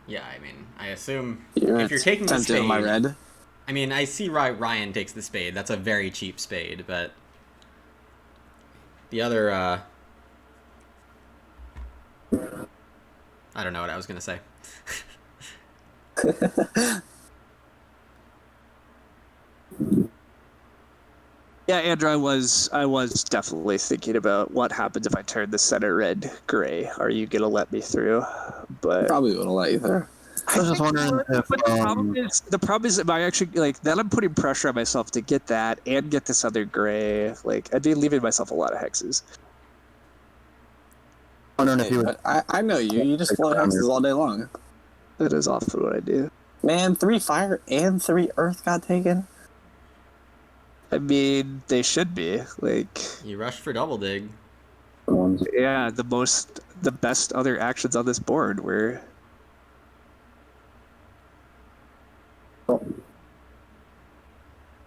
Yeah, I mean, I assume You're if you're taking the tempted spade... on my red. I mean, I see why Ryan takes the spade. That's a very cheap spade, but... The other, I don't know what I was gonna say. Yeah, Andrew, I was definitely thinking about what happens if I turn the center red gray. Are you gonna let me through? But Probably wouldn't let you through. I was just wondering if but the problem is, am I actually like then? I'm putting pressure on myself to get that and get this other gray. Like I'd be leaving myself a lot of hexes. wondering if you would. But I know you. You just float hexes all day long. That is often what I do. Man, 3 fire and 3 earth got taken. I mean, they should be like. You rushed for double dig. Ones. Yeah, the best other actions on this board were.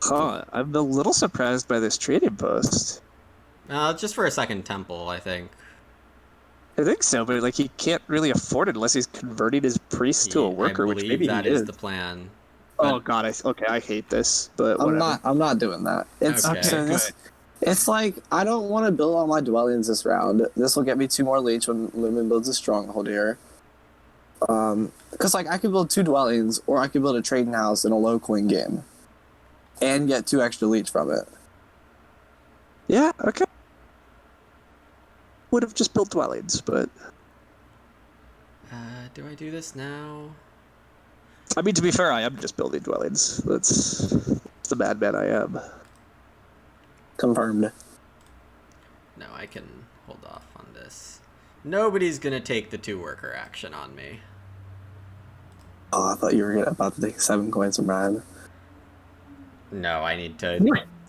Huh, I'm a little surprised by this trading post. Just for a second temple, I think. I think so, but like he can't really afford it unless he's converting his priest to a worker, which maybe that he is is. the plan. Oh god, I hate this, but whatever. I'm not doing that. It's Okay. so it's like I don't want to build all my dwellings this round. This will get me 2 more leech when Lumen builds a stronghold here. Because like I could build 2 dwellings, or I could build a trading house in a low coin game, and get 2 extra leech from it. Yeah, okay. Would have just built dwellings, but Do I do this now? I mean to be fair, I am just building dwellings. That's the madman I am. Confirmed. No, I can hold off on this. Nobody's gonna take the 2 worker action on me. Oh, I thought you were about to take 7 coins from Ryan. No, I need to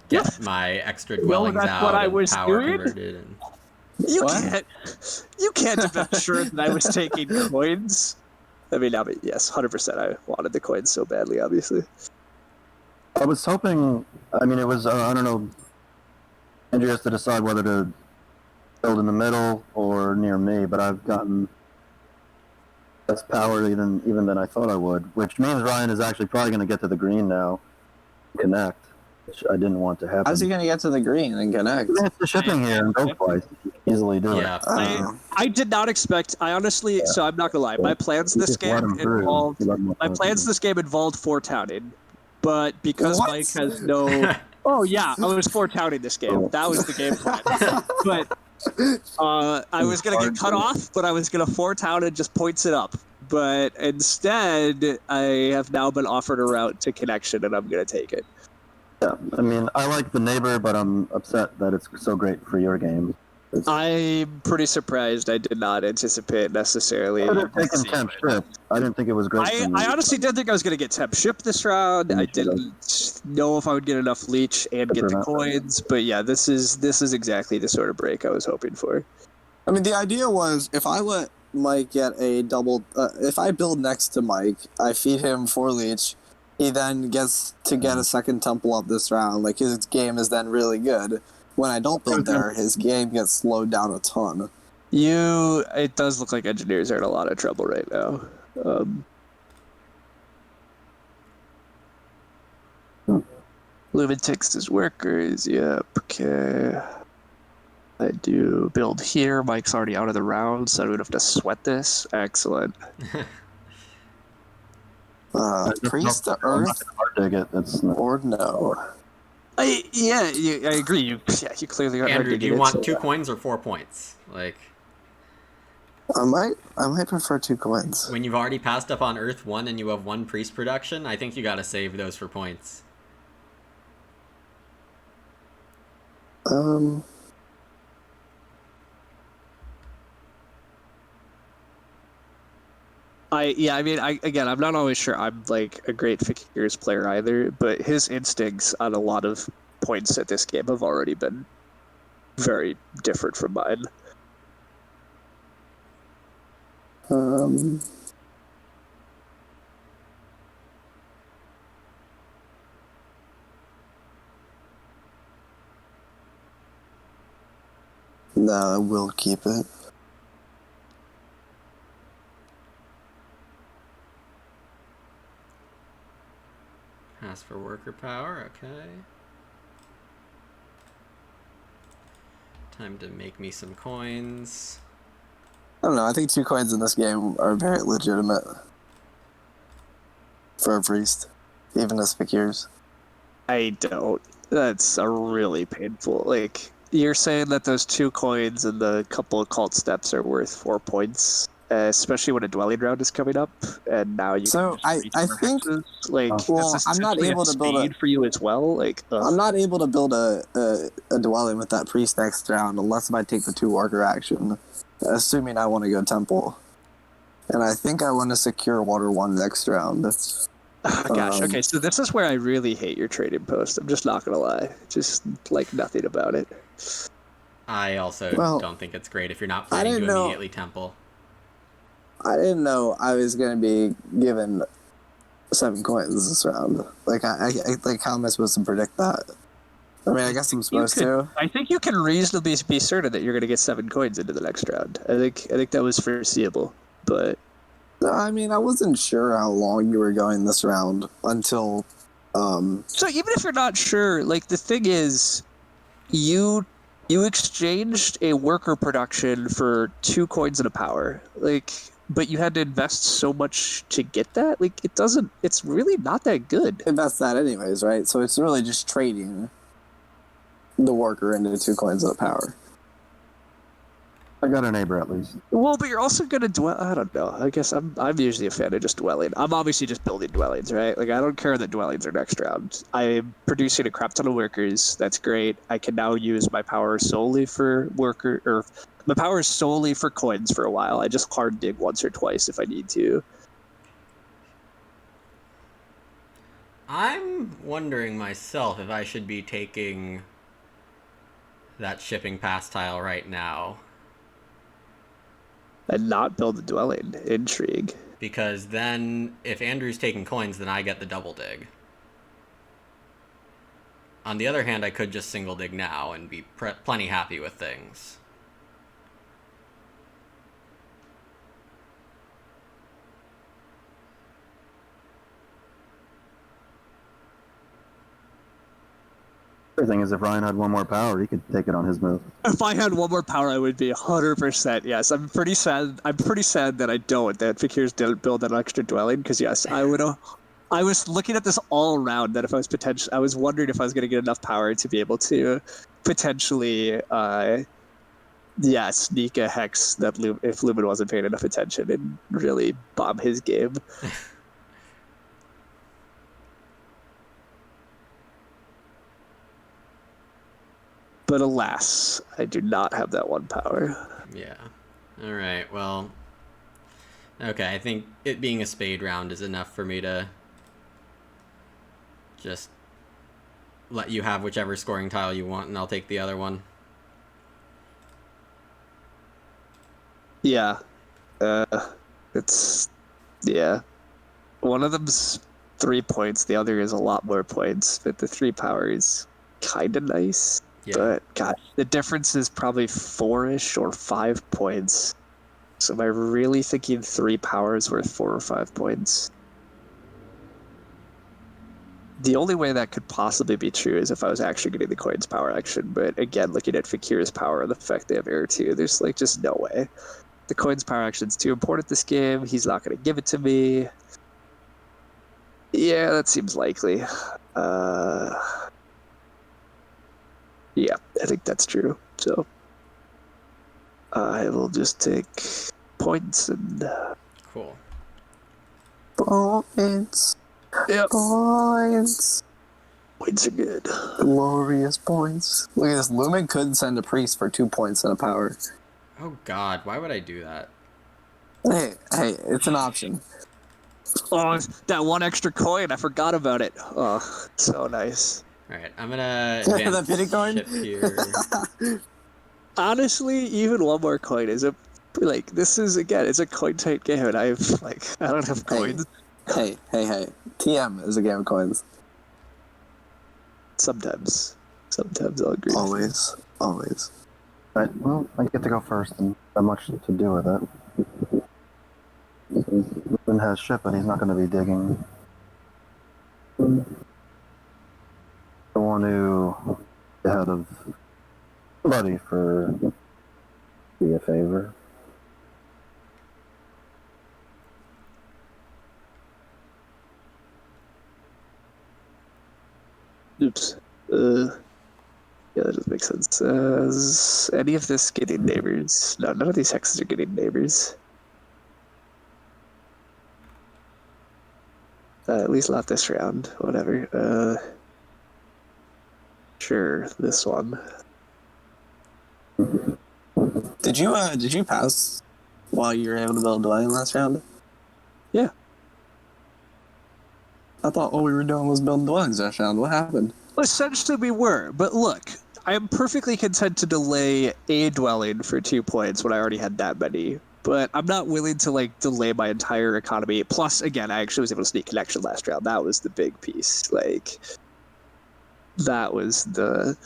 get my extra dwellings that's out what I and was power doing? converted. And... You can't have been sure that I was taking coins. I mean, yes, 100%. I wanted the coins so badly, obviously. I was hoping. I mean, it was. I don't know. Andrew has to decide whether to build in the middle or near me, but I've gotten less power even than I thought I would, which means Ryan is actually probably going to get to the green now, connect, which I didn't want to happen. How's he gonna get to the green and connect? It's the shipping here and go twice. You can easily do Yeah. it. I did not expect. I honestly, so I'm not gonna lie. My plans You this just let game him through. involved. You let him My through. plans this game involved 4-towning, but because What? Mike has no. Oh yeah, I was 4-towning this game. That was the game plan. But I was gonna get cut off, but I was gonna 4-town and just points it up. But instead, I have now been offered a route to connection, and I'm gonna take it. Yeah, I mean, I like the neighbor, but I'm upset that it's so great for your game. I'm pretty surprised. I did not anticipate necessarily. I could have taken temp ship. I didn't think it was great. for me. I honestly didn't think I was going to get temp ship this round. I didn't know if I would get enough leech and get the coins. But yeah, this is exactly the sort of break I was hoping for. I mean, the idea was if I let Mike get a double, if I build next to Mike, I feed him 4 leech. He then gets to get a second temple up this round. Like his game is then really good. When I don't build there, his game gets slowed down a ton. It does look like engineers are in a lot of trouble right now. Lumen takes his workers. Yep. Okay. I do build here. Mike's already out of the round, so I don't have to sweat this. Excellent. Priest to Earth Dig it. It's not... or no? I agree. You clearly got hard Andrew, to do get you want into 2 that. coins or 4 points? Like, I might prefer 2 coins. when you've already passed up on Earth 1 and you have 1 priest production, I think you gotta save those for points. I'm not always sure I'm like a great Fakirs player either, but his instincts on a lot of points at this game have already been very different from mine. No, I will keep it. Ask for worker power, okay. Time to make me some coins. I don't know. I think 2 coins in this game are very legitimate for a priest, even as Fakirs. I don't. That's a really painful. Like, you're saying that those 2 coins and the couple of cult steps are worth 4 points, especially when a dwelling round is coming up, and now you. So can just I reach think. hexes. Like, Well, that's I'm not essentially able to build a. speed for you as well. Like, I'm not able to build a dwelling with that priest next round unless I take the 2 worker action, assuming I want to go temple. And I think I want to secure water 1 next round. Gosh, okay, so this is where I really hate your trading post. I'm just not gonna lie. Just like nothing about it. I also don't think it's great if you're not planning to immediately temple. I didn't know I was going to be given 7 coins this round. Like, I like, how am I supposed to predict that? I mean, I guess I'm supposed to. I think you can reasonably be certain that you're going to get 7 coins into the next round. I think that was foreseeable, but No, I mean, I wasn't sure how long you were going this round until. So even if you're not sure, like, the thing is, you exchanged a worker production for 2 coins and a power, like, but you had to invest so much to get that. Like, it's really not that good. Invest that anyways, right? So it's really just trading the worker into 2 coins and a power. I got a neighbor at least. Well, but you're also gonna dwell. I don't know. I guess I'm usually a fan of just dwelling. I'm obviously just building dwellings, right? Like, I don't care that dwellings are next round. I'm producing a crap ton of workers. That's great. I can now use my power solely for worker, or my power is solely for coins for a while. I just hard dig once or twice if I need to. I'm wondering myself if I should be taking that shipping pass tile right now. And not build a dwelling. Intrigue. Because then, if Andrew's taking coins, then I get the double dig. On the other hand, I could just single dig now and be plenty happy with things. The thing is, if Ryan had 1 more power, he could take it on his move. If I had 1 more power, I would be 100% yes. I'm pretty sad that I don't. That Fakirs didn't build that extra dwelling, because yes, I would have. I was looking at this all around. That if I was I was wondering if I was going to get enough power to be able to potentially, sneak a hex that if Lumen wasn't paying enough attention and really bomb his game. But alas, I do not have that 1 power. Yeah. Alright, well. Okay, I think it being a spade round is enough for me to just let you have whichever scoring tile you want, and I'll take the other one. Yeah. Yeah. One of them's 3 points, the other is a lot more points, but the 3 power is kind of nice. Yeah. But, God, the difference is probably 4-ish or 5 points. So am I really thinking 3 power is worth 4 or 5 points? The only way that could possibly be true is if I was actually getting the coins power action. But again, looking at Fakir's power and the fact they have air 2, there's like just no way. The coins power action's too important this game. He's not going to give it to me. Yeah, that seems likely. Yeah, I think that's true. So I will just take points and Cool. Points. Yep. Points. Points are good. Glorious points. Look at this. Lumen could send a priest for 2 points and a power. Oh God, why would I do that? Hey, it's an option. Oh, that one extra coin! I forgot about it. Oh, so nice. All right, I'm gonna The advance pity coin? ship here. Honestly, even one more coin is a like. This is again, it's a coin tight game, and I don't have coins. Hey. TM is a game of coins. Sometimes I'll agree. Always. Right, well, I get to go first, and not much to do with it. Ruben has ship, but he's not going to be digging. I want to get ahead of somebody for be a favor. Oops. Yeah, that doesn't make sense. Is any of this getting neighbors? No, none of these hexes are getting neighbors. At least not this round. Whatever. Sure, this one. Did you pass while you were able to build a dwelling last round? Yeah. I thought all we were doing was building dwellings last round. What happened? Essentially, we were. But look, I am perfectly content to delay a dwelling for 2 points when I already had that many. But I'm not willing to like delay my entire economy. Plus, again, I actually was able to sneak connection last round. That was the big piece. Like, that was the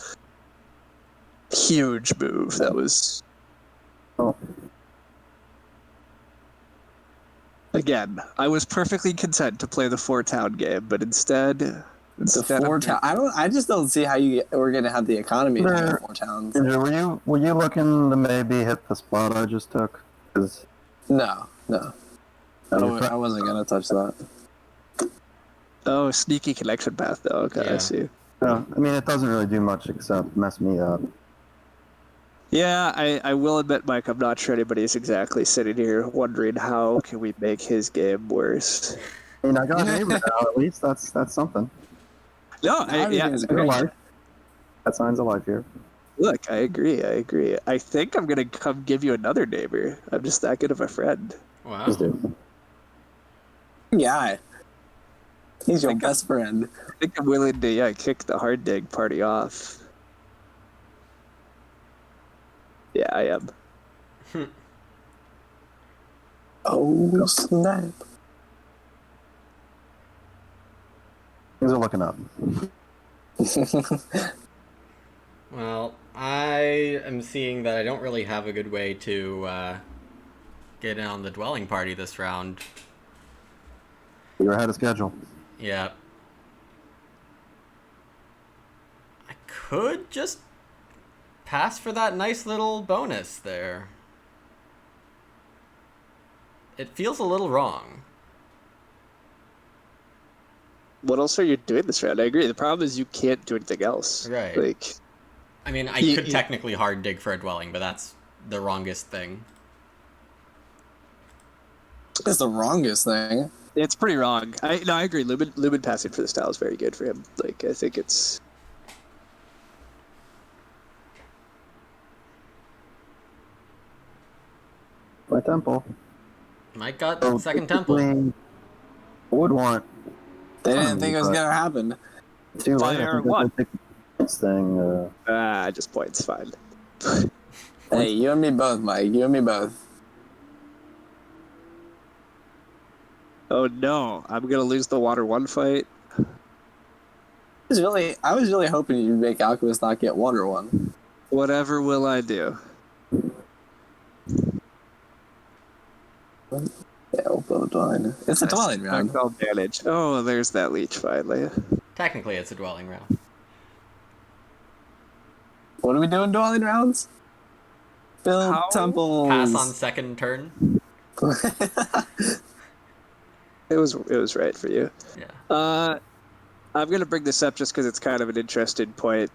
huge move. That was. Oh. Again, I was perfectly content to play the 4-town game, but instead The 4 town. I just don't see how we're gonna have the economy in 4 towns. Andrew, were you looking to maybe hit the spot I just took? 'Cause No. I wasn't gonna touch that. Oh, sneaky connection path, though. Okay, Yeah. I see. I mean, it doesn't really do much except mess me up. Yeah, I will admit, Mike, I'm not sure anybody is exactly sitting here wondering how can we make his game worse. I mean, I got neighbor now. At least that's something. No, Everything is Signs of great. life. That signs of life here. Look, I agree. I think I'm gonna come give you another neighbor. I'm just that good of a friend. Wow. Just do. Yeah. He's your best friend. I think I'm willing to kick the hard dig party off. Yeah, I am. Oh, snap. Things are looking up. Well, I am seeing that I don't really have a good way to get in on the dwelling party this round. You're ahead of schedule. Yeah. I could just pass for that nice little bonus there. It feels a little wrong. What else are you doing this round? I agree. The problem is you can't do anything else. Right. Like, I mean, I could technically hard dig for a dwelling, but that's the wrongest thing. It's the wrongest thing. it's pretty wrong. I agree. Lumen passing for the style is very good for him. Like, I think it's. My temple. Mike got So second temple. basically, I would want They didn't think it was gonna happen. two late. Fire I think one. I think this thing. Just points, fine. Hey, you and me both, Mike. You and me both. Oh no, I'm gonna lose the water one fight. I was really hoping you'd make Alchemist not get water one. Whatever will I do? Yeah, we'll build a dwelling. It's a dwelling round. I'll manage. Oh, there's that leech finally. Technically, it's a dwelling round. What are we doing dwelling rounds? Build How? temples. Pass on second turn. It was right for you. Yeah. I'm going to bring this up just because it's kind of an interesting point,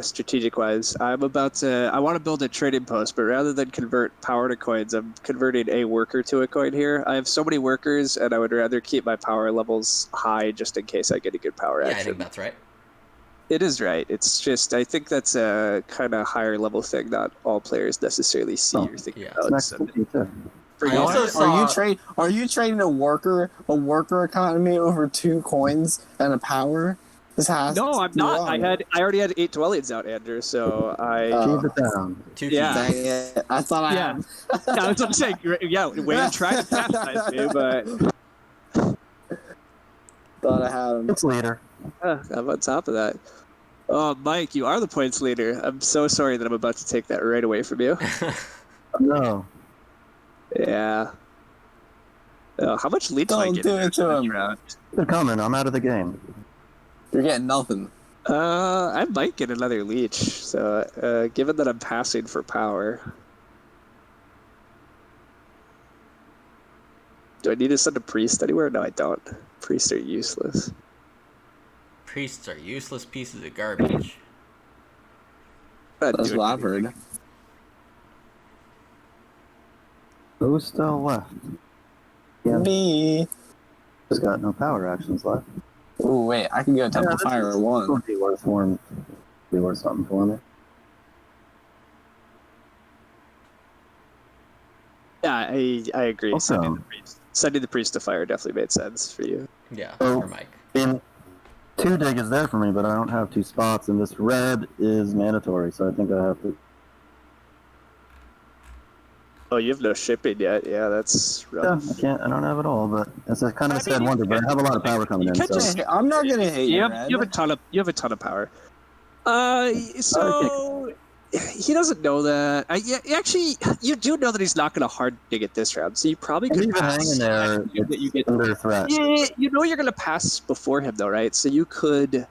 strategic-wise. I want to build a trading post, but rather than convert power to coins, I'm converting a worker to a coin here. I have so many workers, and I would rather keep my power levels high just in case I get a good power Yeah, action. I think that's right. It is right. It's just, I think that's a kind of higher level thing not all players necessarily see or think Yeah. about. Next So, to me, too. bring I it also back. saw. Are you trading a worker economy over 2 coins and a power? This has No, I'm to be not. wrong. I already had 8 dwellings out, Andrew, so Keep it down. 2 Yeah. keys. Dang it. I thought I Yeah. had. Yeah, that's what I'm saying. Yeah, way to try to chastise me, but Thought I had him. It's leader. I'm on top of that. Oh, Mike, you are the points leader. I'm so sorry that I'm about to take that right away from you. No. Yeah. How much leech am I Don't getting do it to this him. round? They're coming. I'm out of the game. You're getting nothing. I might get another leech. So, given that I'm passing for power, do I need to send a priest anywhere? No, I don't. Priests are useless. Priests are useless pieces of garbage. Not That's doing what I've anything. heard. Who's still left? Yeah, Me. just got no power actions left. Ooh, wait. I can go Temple this Fire 1. would be worth something for me. Yeah, I agree. Awesome. Sending the priest to fire definitely made sense for you. Yeah, So, for Mike. In 2 dig is there for me, but I don't have 2 spots, and this red is mandatory, so I think I have to. Oh, you have no shipping yet? Yeah, that's Yeah, rough. I don't have it all, but it's a kind of a I sad mean, wonder. But I have a lot of power coming you in, can't so just- I'm not gonna hate you, Red. You have a ton of power. So he doesn't know that. Actually, you do know that he's not going to hard dig it this round, so you probably and could even pass. hanging there, That you it's get. under threat. Yeah, you know you're going to pass before him though, right? So you could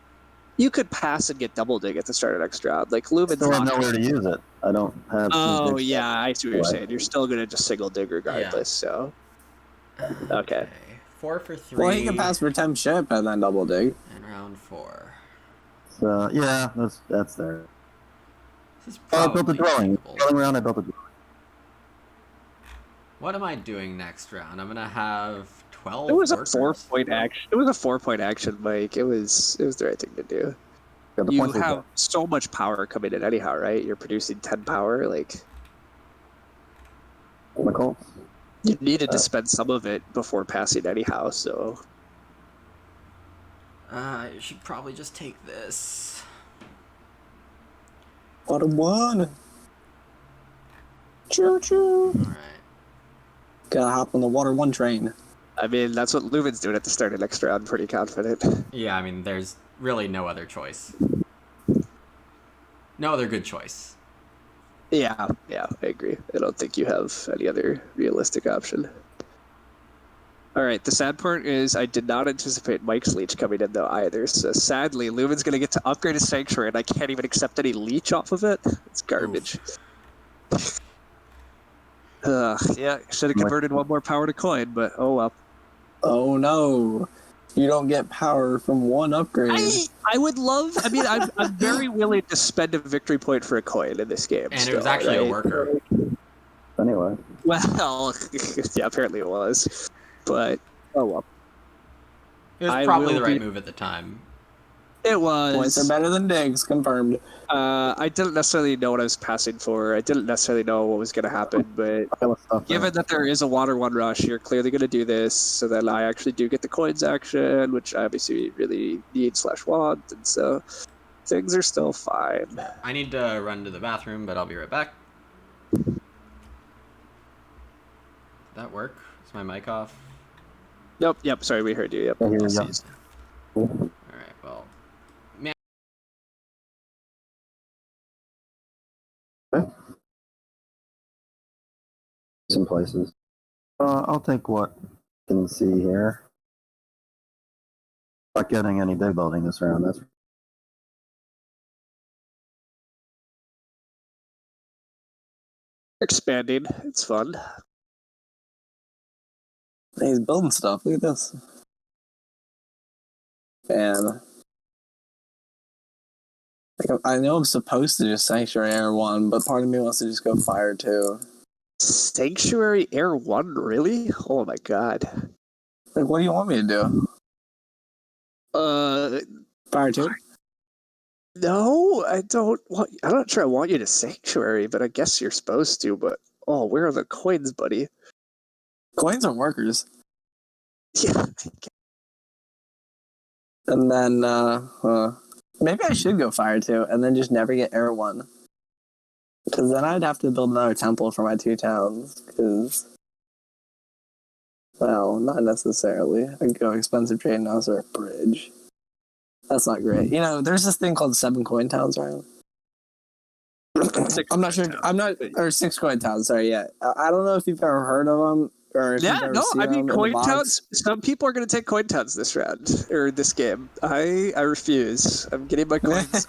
pass and get double dig at the start of next round. Like Lumen's Still have not. nowhere to use it. I don't have. 2 Oh digs yeah, left. I see what you're saying. You're still going to just single dig regardless. So okay. 4 for 3. Well, he can pass for temp ship and then double dig. And round 4. So yeah, that's there. This is I built a probably dwelling. doable. Dwelling round. I built a dwelling. What am I doing next round? I'm gonna have 12 It was a workers? 4-point action. It was a 4-point action, Mike. It was the right thing to do. Got the You points have so much power coming in anyhow, right? You're producing 10 power. Like my Colts. you needed to spend some of it before passing anyhow. So I should probably just take this. Water 1. Choo choo. Alright. Gotta hop on the Water 1 train. I mean, that's what Lumen's doing at the start of next round. I'm pretty confident. Yeah, I mean, there's really no other choice. No other good choice. Yeah, I agree. I don't think you have any other realistic option. All right, the sad part is I did not anticipate Mike's leech coming in though either. So sadly, Lumen's going to get to upgrade his sanctuary, and I can't even accept any leech off of it. It's garbage. Yeah, should have converted one more power to coin, but oh well. Oh no. You don't get power from one upgrade. I would love. I mean, I'm very willing to spend a victory point for a coin in this game. And still, it was actually right? a worker. Anyway, Well, yeah, apparently it was, but oh well. It was I probably will the right be- move at the time. It Points are was. better than digs, confirmed. I didn't necessarily know what I was passing for. I didn't necessarily know what was going to happen, but I got stuff there. given that there is a water 1 rush, you're clearly going to do this, so then I actually do get the coins action, which I obviously really need/want, and so things are still fine. I need to run to the bathroom, but I'll be right back. Did that work? Is my mic off? Nope. Yep. Sorry, we heard you. Yep. Oh, here we go. Ceased. Alright, well. Some places. I'll take what I can see here. Not getting any big building this round. That's Expanding. It's fun. He's building stuff. Look at this. And like, I know I'm supposed to just Sanctuary Air 1, but part of me wants to just go Fire 2. Sanctuary Air 1? Really? Oh my god. Like, what do you want me to do? Fire 2? No, I don't want. I'm not sure I want you to Sanctuary, but I guess you're supposed to. But oh, where are the coins, buddy? Coins are workers. Yeah. And then, maybe I should go Fire 2 and then just never get Air 1. Because then I'd have to build another temple for my 2 towns. Because, well, not necessarily. I could go expensive trading house or a bridge. That's not great. You know, there's this thing called 7 coin towns, right? I'm not sure. Or 6 coin towns, sorry, yeah. I don't know if you've ever heard of them. Or if you've ever seen I mean, them coin towns. Some people are going to take coin towns this round, or this game. I refuse. I'm getting my coins.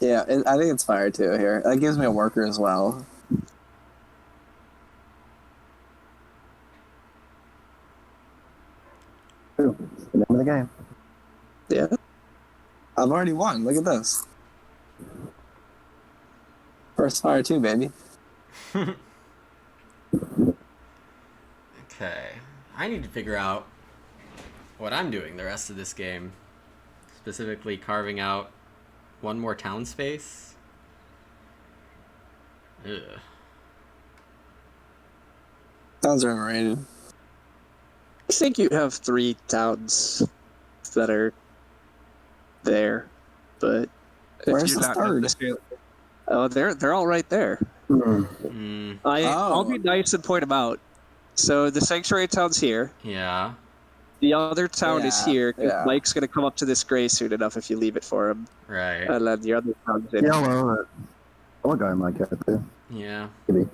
Yeah, I think it's Fire 2 here. That gives me a worker as well. true. It's the name of the game. Yeah. I've already won. Look at this. First Fire 2, baby. Okay. I need to figure out what I'm doing the rest of this game. Specifically carving out one more town space. Ugh. Towns are overrated. I think you have 3 towns that are there, but Where's the third? Oh, they're all right there. Mm, I'll be nice and point them out. So the sanctuary town's here. yeah. The other town is Yeah, here. 'Cause yeah. Mike's gonna come up to this gray soon enough if you leave it for him. Right. And then the other town's in. Yellow. That guy might get it too. Yeah. Maybe.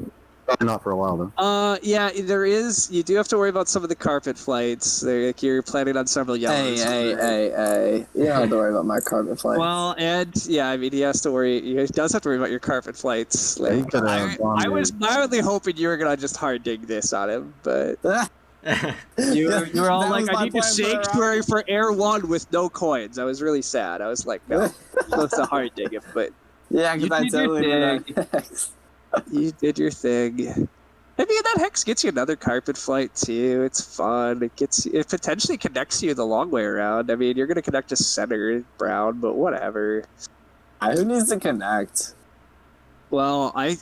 Probably not for a while though. Yeah, there is. You do have to worry about some of the carpet flights. Like you're planning on several yellows. Hey. You don't have to worry about my carpet flights. Well, and yeah, I mean, he has to worry. He does have to worry about your carpet flights. Yeah, he Like, could I have was mildly hoping you were gonna just hard dig this on him, but you were all That like, was "I my need a plan for around- sanctuary for Air 1 with no coins." I was really sad. I was like, "No, you're supposed to hard dig him," but Yeah, You because I did your totally thing. did that. you did your thing. I mean, that hex gets you another carpet flight too. It's fun. It potentially connects you the long way around. I mean, you're gonna connect to center brown, but whatever. Who needs to connect? Well, I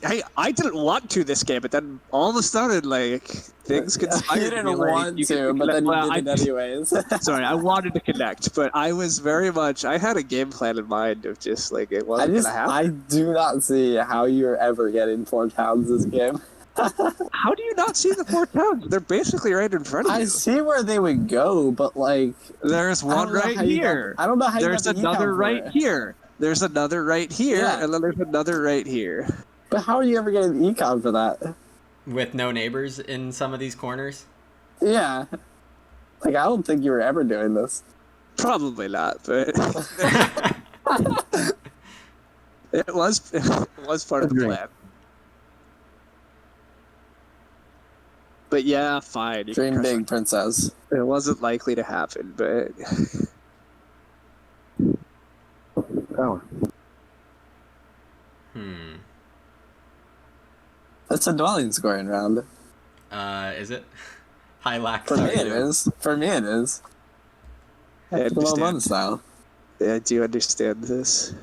didn't want to this game, but then all of a sudden, like things conspired. You to didn't be like, want you to, could but then you connect- did it anyways. Sorry, I wanted to connect, but I was very much. I had a game plan in mind of just like it wasn't gonna happen. I do not see how you're ever getting 4 towns this game. How do you not see the 4 towns? They're basically right in front of I you. see where they would go, but like There's one right here. I don't know how There's you got the another econ for right it. here. There's another right here, Yeah. and then there's another right here. But how are you ever getting the econ for that? With no neighbors in some of these corners. Yeah. Like, I don't think you were ever doing this. Probably not, but it was part of the Agreed. plan. But yeah, fine. you can Dream crush big, princess. it. It wasn't likely to happen, but Power. That's a dwelling scoring round. Is it? High lack. For me it is. For me it is. I It's the understand. one style. I do understand this.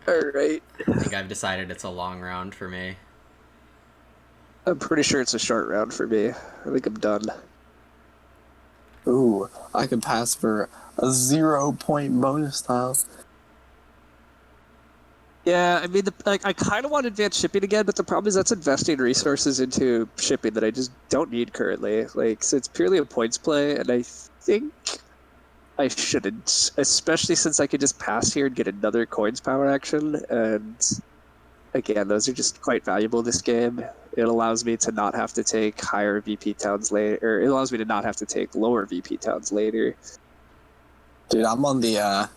Alright. I think I've decided it's a long round for me. I'm pretty sure it's a short round for me. I think I'm done. Ooh, I could pass for a 0-point bonus tile. Yeah, I mean, I kind of want advanced shipping again, but the problem is that's investing resources into shipping that I just don't need currently. Like, so it's purely a points play, and I think I shouldn't, especially since I could just pass here and get another coins power action. And again, those are just quite valuable this game. It allows me to not have to take higher VP towns later, or it allows me to not have to take lower VP towns later. Dude, I'm on the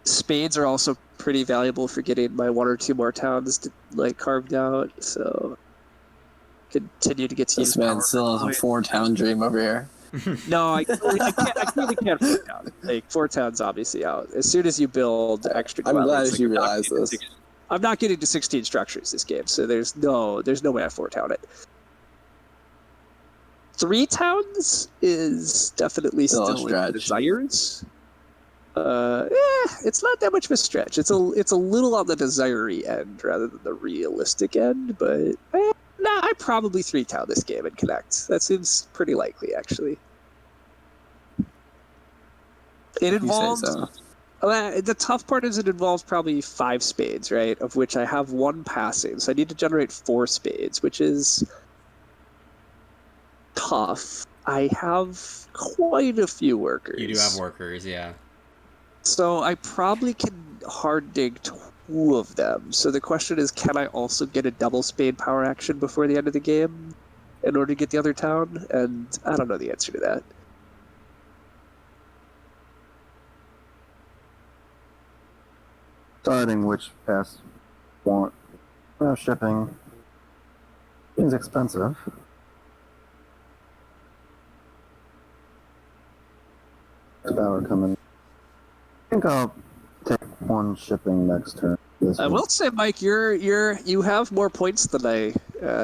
Spades are also pretty valuable for getting my 1 or 2 more towns to, like, carved out, so continue to get to this use man power still has a 4-town dream over here. No, I clearly can't 4 towns. Like, 4 towns obviously out. As soon as you build extra I'm dwellings, glad you realize this. I'm not getting to 16 structures this game, so there's no way I 4 town it. 3 towns is definitely Still a still in stretch. desires. It's not that much of a stretch. It's a little on the desire-y end rather than the realistic end, but I probably 3 town this game and connect. That seems pretty likely, actually. It involves So. the tough part is it involves probably 5 spades, right? Of which I have 1 passing, so I need to generate 4 spades, which is tough. I have quite a few workers. You do have workers, yeah. So I probably can hard dig 2 of them. So the question is, can I also get a double spade power action before the end of the game in order to get the other town? And I don't know the answer to that. Deciding which pass want. Shipping is expensive. Power coming. I think I'll take 1 shipping next turn. I will say, Mike, you have more points than I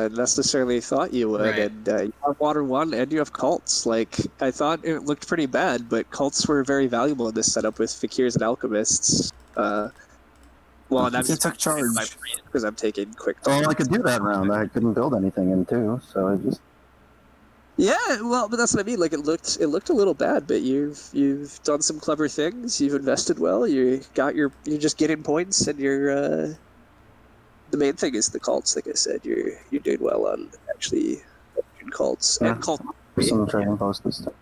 necessarily thought you would, Right. and you have Water 1 and you have cults. Like, I thought it looked pretty bad, but cults were very valuable in this setup with Fakirs and Alchemists. Well, and He took charge. because I'm taking quick. Oh, I could do that round. I couldn't build anything in 2, so I just. Yeah, well, but that's what I mean. Like, it looked a little bad, but you've done some clever things. You've invested well. You're just getting points, and you're. The main thing is the cults. Like I said, you're doing well on actually cults and cult. Some trading posts and stuff.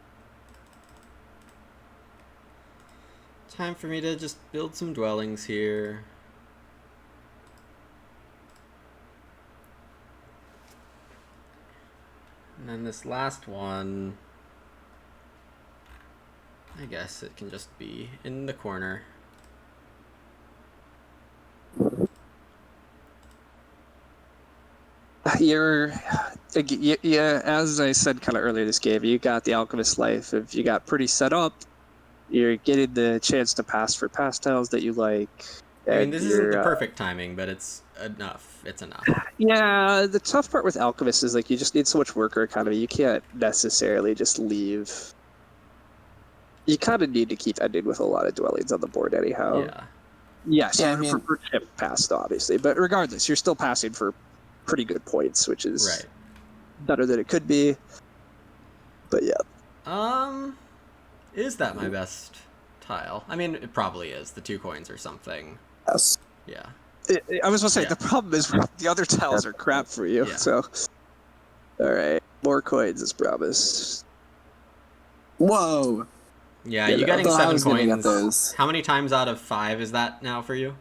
Time for me to just build some dwellings here. And then this last one, I guess it can just be in the corner. Yeah, as I said kind of earlier this game, you got the Alchemist life. If you got pretty set up, you're getting the chance to pass for pastels that you like. I mean, this isn't the perfect timing, but it's enough. It's enough. Yeah, the tough part with Alchemist is, like, you just need so much worker economy. You can't necessarily just leave. You kind of need to keep ending with a lot of dwellings on the board anyhow. Yeah. Yes, Yeah, I mean, for chip passed, obviously. But regardless, you're still passing for pretty good points, which is Right. better than it could be. But yeah. Is that my best tile? I mean, it probably is. The 2 coins or something. Yes. Yeah. I was going to say, Yeah. the problem is the other tiles are crap for you. Yeah. So, all right, more coins as promised. Whoa. Yeah, Yeah, you getting I thought I 7 was gonna get coins. those. How many times out of 5 is that now for you?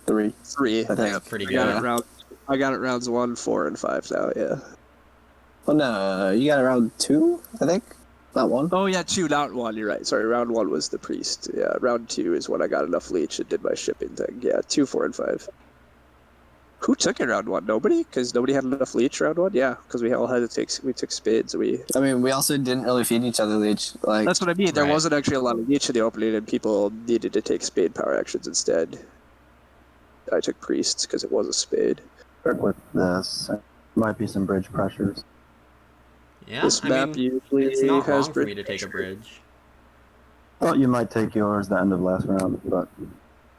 3. 3. I think. That's pretty I got good. it I got it rounds 1, 4, and 5 now. Yeah. Well, no, you got around 2, I think. Not 1. Oh yeah, 2, not 1. You're right. Sorry, round 1 was the priest. Yeah, round 2 is when I got enough leech and did my shipping thing. Yeah, 2, 4, and 5. Who took it round 1? Nobody, because nobody had enough leech round 1. Yeah, because we all had to take. We took spades. I mean, we also didn't really feed each other leech. Like, That's what I mean. There Right. wasn't actually a lot of leech in the opening, and people needed to take spade power actions instead. I took priests because it was a spade. Work with this. Might be some bridge pressures. Yeah, This I map mean, usually it's not has wrong for me bridge to take a pressure. bridge. Thought you might take yours the end of last round, but.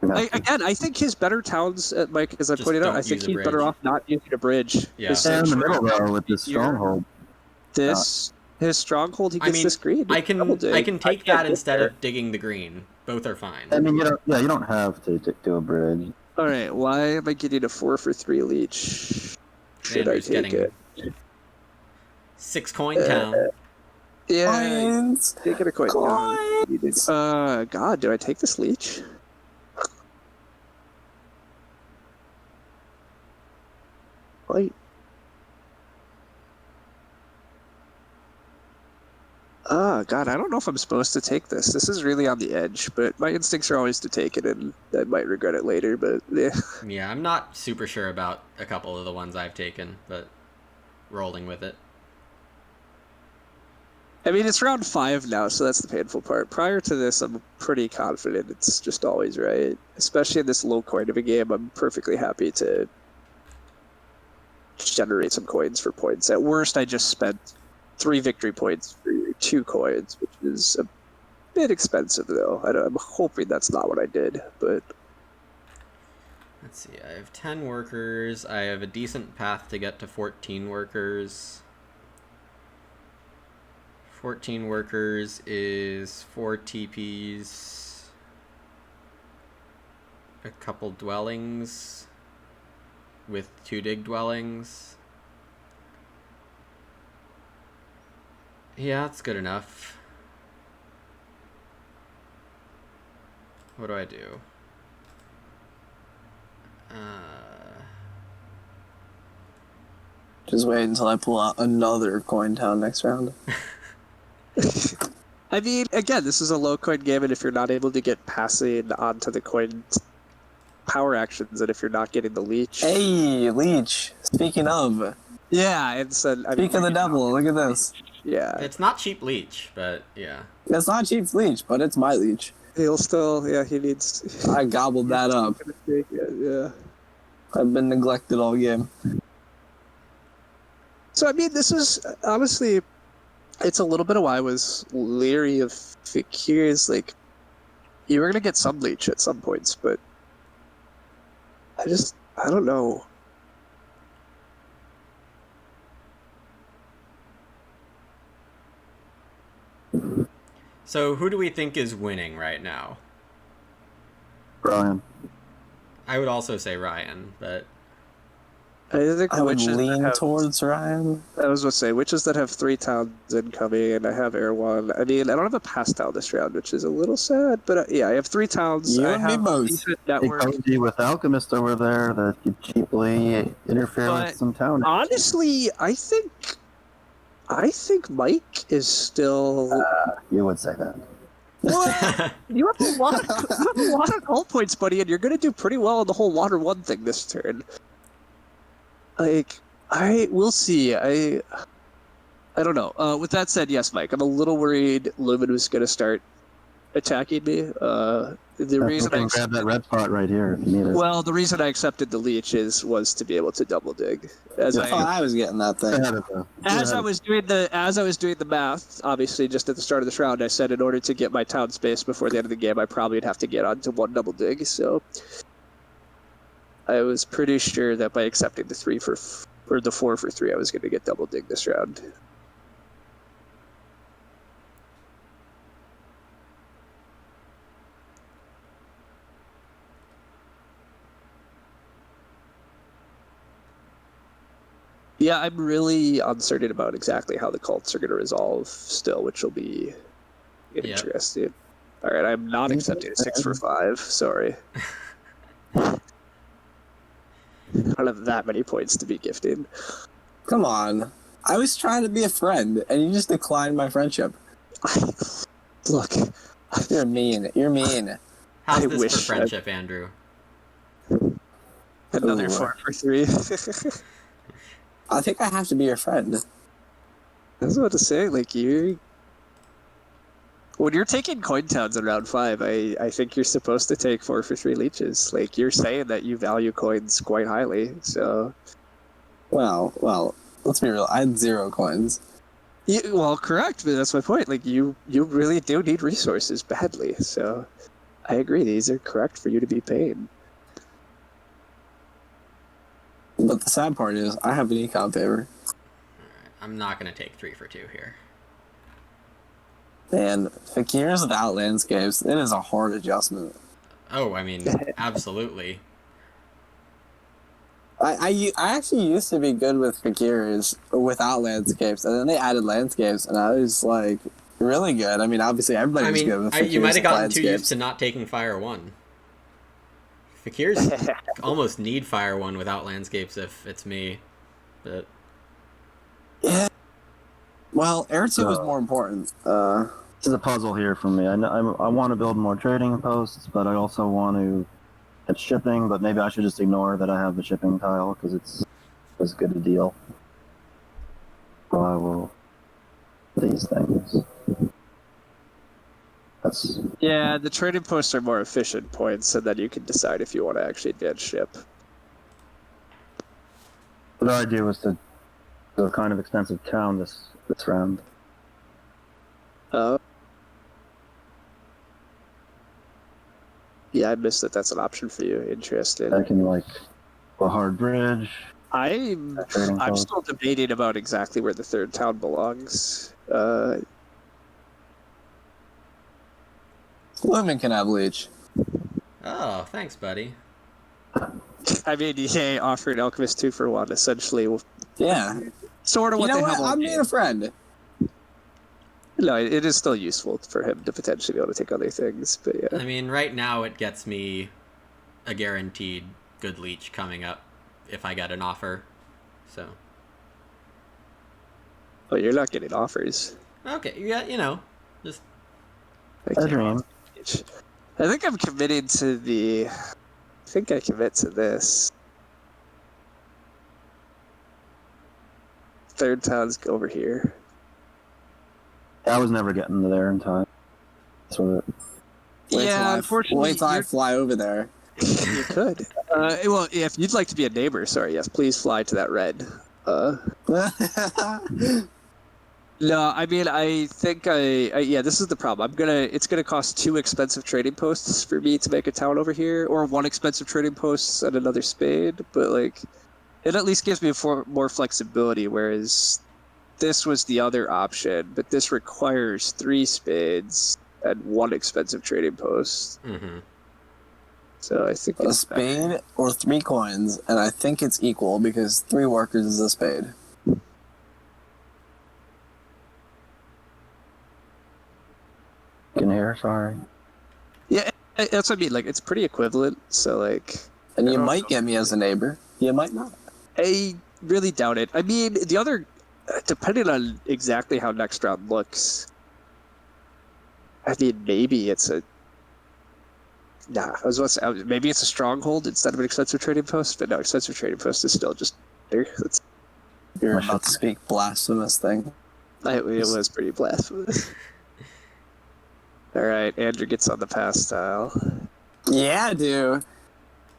Again, I think his better towns, Mike, as I Just pointed out, don't I think use a he's better bridge. off not using a bridge. Yeah. His And in the stronghold- middle though with this stronghold. his stronghold, he I gets mean, this green. I can take can't that get instead there. of digging the green. Both are fine. I mean, you don't have to do a bridge. All right, why am I getting a 4 for 3 leech? Should Andrew's I take getting it? 6 coin town. Yeah, coins. take it a coin. Coins. God, do I take this leech? Wait. Oh, God, I don't know if I'm supposed to take this. This is really on the edge, but my instincts are always to take it, and I might regret it later, but yeah. Yeah, I'm not super sure about a couple of the ones I've taken, but rolling with it. I mean, it's round 5 now, so that's the painful part. Prior to this, I'm pretty confident it's just always right. Especially in this low coin of a game, I'm perfectly happy to generate some coins for points. At worst, I just spent 3 victory points for 2 coins, which is a bit expensive, though. I'm hoping that's not what I did, but... Let's see, I have 10 workers. I have a decent path to get to 14 workers. 14 workers is 4 TPs, a couple dwellings with 2 dig dwellings. Yeah, that's good enough. What do I do? Just wait until I pull out another coin town next round. I mean, again, this is a low coin game, and if you're not able to get passing onto the coin power actions, and if you're not getting the leech... Hey, leech. Speaking of. Yeah, and so... I mean, Speak of the devil, look at this. Yeah. It's not cheap leech, but yeah. It's not cheap leech, but it's my leech. He'll still... Yeah, he needs... I gobbled that up. Yeah. I've been neglected all game. So, I mean, this is... Honestly, it's a little bit of why I was leery of Fakirs. Like, you were going to get some leech at some points, but... I don't know. So who do we think is winning right now? Brian. I would also say Ryan, but I think I would witches lean have, towards Ryan. I was going to say, witches that have 3 towns incoming, and I have Air 1. I mean, I don't have a pass town this round, which is a little sad, but yeah, I have 3 towns. You I and me have both. decent It network. could be with Alchemist over there that could cheaply interfere But with some town. honestly, I think Mike is still... You would say that. Well, you have a lot of goal points, buddy, and you're going to do pretty well on the whole Water 1 thing this turn. Like, we'll see. I don't know. With that said, yes, Mike, I'm a little worried Lumen was going to start attacking me. The reason I grab that red spot right here if you need it. well, the reason I accepted the leech was to be able to double dig. I was getting that thing. As I was doing the math, obviously, just at the start of this round, I said in order to get my town space before the end of the game, I probably would have to get onto 1 double dig. So I was pretty sure that by accepting the 4 for 3, I was going to get double dig this round. Yeah, I'm really uncertain about exactly how the cults are going to resolve still, which will be interesting. All right, I'm not accepting a 6 for 5. Sorry. I don't have that many points to be gifting. Come on. I was trying to be a friend, and you just declined my friendship. Look. You're mean. You're mean. how's I this wish for friendship, Andrew? Another Ooh. 4 for 3. I think I have to be your friend. I was about to say, like, when you're taking coin towns in round 5, I think you're supposed to take 4 for 3 leeches. Like, you're saying that you value coins quite highly, so... Well, let's be real. I had 0 coins. Well, correct, but that's my point. Like, you really do need resources badly, so... I agree, these are correct for you to be paying. But the sad part is, I have an econ favor. I'm not going to take 3 for 2 here. And Fakirs without landscapes, it is a hard adjustment. Oh, I mean, absolutely. I actually used to be good with Fakirs without landscapes, and then they added landscapes, and I was like really good. I mean, obviously everybody was good with Fakirs you might have gotten too used landscapes. to not taking Fire 1. Fakirs almost need Fire 1 without landscapes if it's me. But Yeah. Well, Air 2 is more important. This is a puzzle here for me. I want to build more trading posts, but I also want to get shipping, but maybe I should just ignore that I have the shipping tile because it's as good a deal. So I will these things. That's Yeah, the trading posts are more efficient points, and then you can decide if you want to actually advance ship. what I do is to do a kind of expensive town this round. Yeah, I missed that that's an option for you. Interesting. I can like a hard bridge. I'm still debating about exactly where the third town belongs. Lumen can have Leech. Oh, thanks, buddy. I mean, EA offered Alchemist 2 for 1, essentially. Yeah. Sort of You what know they what? have on I'm being a friend. No, it is still useful for him to potentially be able to take other things, but yeah. I mean, right now it gets me a guaranteed good leech coming up if I get an offer. So. Oh, you're not getting offers. Okay, yeah, you know, just. I dream. I think I'm committed to the. I think I commit to this. Third town's over here. I was never getting there in time. So Unfortunately, wait till I fly over there. You could. Well, if you'd like to be a neighbor, sorry, yes, please fly to that red. No, I mean, I think yeah, this is the problem. It's gonna cost 2 expensive trading posts for me to make a town over here, or 1 expensive trading post and another spade. But like, it at least gives me more flexibility. Whereas this was the other option, but this requires 3 spades and 1 expensive trading post. Mm-hmm. So I think a spade or 3 coins, and I think it's equal because 3 workers is a spade. Can hear, sorry. Yeah, that's what I mean. Like, it's pretty equivalent. So like, and you might get me as a neighbor. You might not. I really doubt it. I mean, the other, depending on exactly how next round looks. I mean, maybe it's a. Nah, I was about to say, maybe it's a stronghold instead of an expensive trading post, but no, expensive trading post is still just there. You're about to speak blasphemous thing. It was pretty blasphemous. All right, Andrew gets on the pass tile. Yeah, dude.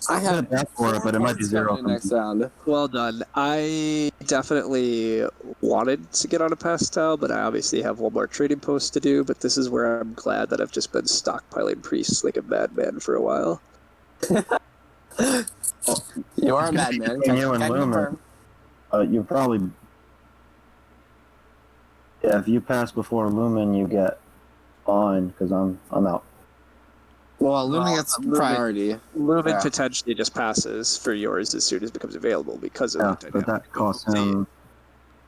I have for it, but it might be 0 next round. Well done. I definitely wanted to get on a pass tile, but I obviously have 1 more trading post to do. But this is where I'm glad that I've just been stockpiling priests like a madman for a while. You are a madman. You and Lumen. You probably. Yeah, if you pass before Lumen, you get on because I'm out. Well, Lumen gets priority. Lumen potentially just passes for yours as soon as it becomes available because of the but that costs him.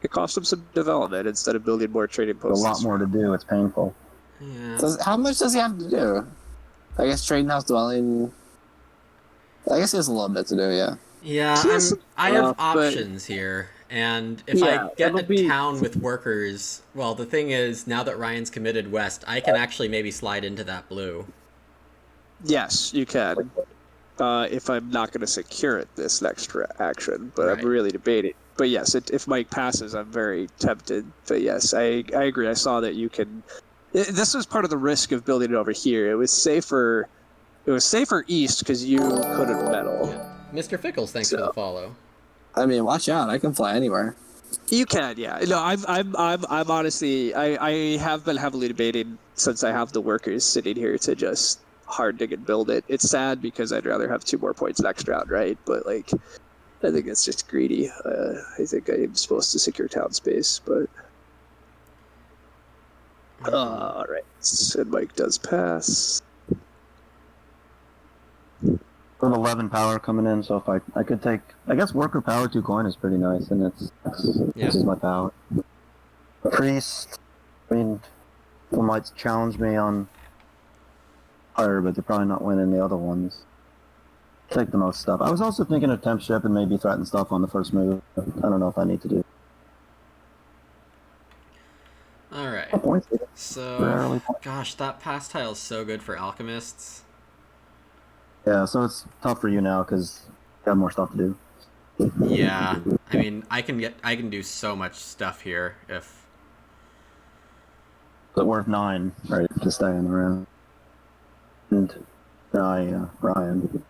It costs him some development instead of building more trading posts. A lot more to do. It's painful. Yeah. How much does he have to do? I guess trading house dwelling. I guess he has a little bit to do. Yeah. Yeah, I have options here, and if I get a town with workers, well, the thing is, now that Ryan's committed west, I can actually maybe slide into that blue. Yes, you can. If I'm not going to secure it this next action, but Right. I'm really debating. But yes, if Mike passes, I'm very tempted. But yes, I agree. I saw that you can. This was part of the risk of building it over here. It was safer. It was safer east because you couldn't meddle. Yeah. Mr. Fickles, thanks for the follow. I mean, watch out! I can fly anywhere. You can, yeah. No, I'm honestly, I have been heavily debating since I have the workers sitting here to just hard dig and build it. It's sad because I'd rather have 2 more points next round, right? But like, I think it's just greedy. I think I'm supposed to secure town space, but all right. And Mike does pass. With 11 power coming in, so if I could take, I guess worker power 2 coin is pretty nice, and this is my power. Priest, I mean, people might challenge me on fire, but they're probably not winning the other ones. Take the most stuff. I was also thinking of temp ship and maybe threaten stuff on the first move. I don't know if I need to do. So, gosh, that pass tile is so good for alchemists. Yeah, so it's tough for you now because you have more stuff to do. Yeah, I mean, I can do so much stuff here if. But worth 9, right, to stay in the room. And deny Ryan.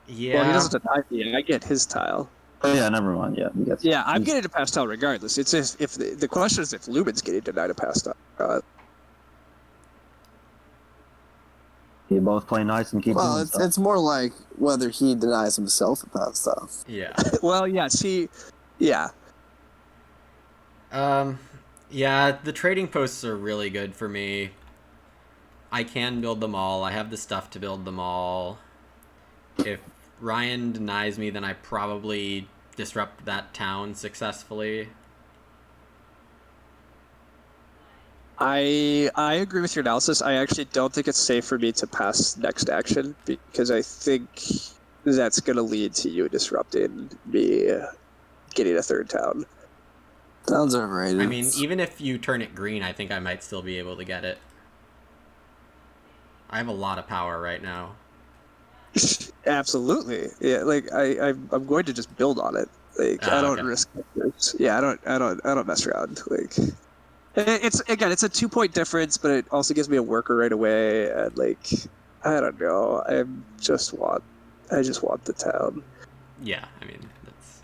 Yeah. Well, he doesn't deny me. I get his tile. Oh yeah, never mind. Yeah, he gets. Yeah, I'm getting a pass tile regardless. It's if the question is if Lumen's getting denied a pass tile. You both play nice and keep doing stuff. It's more like whether he denies himself a pass tile. Yeah. Well, yeah. See, yeah. Yeah, the trading posts are really good for me. I can build them all. I have the stuff to build them all. If Ryan denies me, then I probably disrupt that town successfully. I agree with your analysis. I actually don't think it's safe for me to pass next action because I think that's going to lead to you disrupting me getting a third town. Sounds overrated. I mean, even if you turn it green, I think I might still be able to get it. I have a lot of power right now. Absolutely, yeah. Like I'm going to just build on it. Like I don't risk it. Yeah, I don't mess around. Like it's a 2-point difference, but it also gives me a worker right away. And like I don't know, I just want the town. Yeah, I mean that's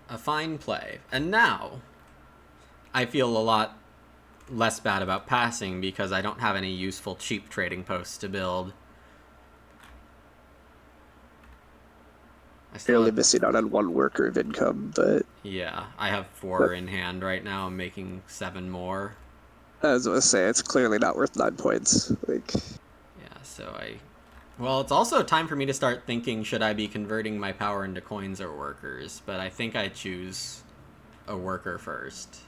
a fine play. And now I feel a lot less bad about passing because I don't have any useful cheap trading posts to build. I Barely missing out on 1 worker of income, but yeah, I have 4 in hand right now. I'm making 7 more. I was gonna say it's clearly not worth 9 points. Like yeah, so well, it's also time for me to start thinking, should I be converting my power into coins or workers? But I think I choose a worker first.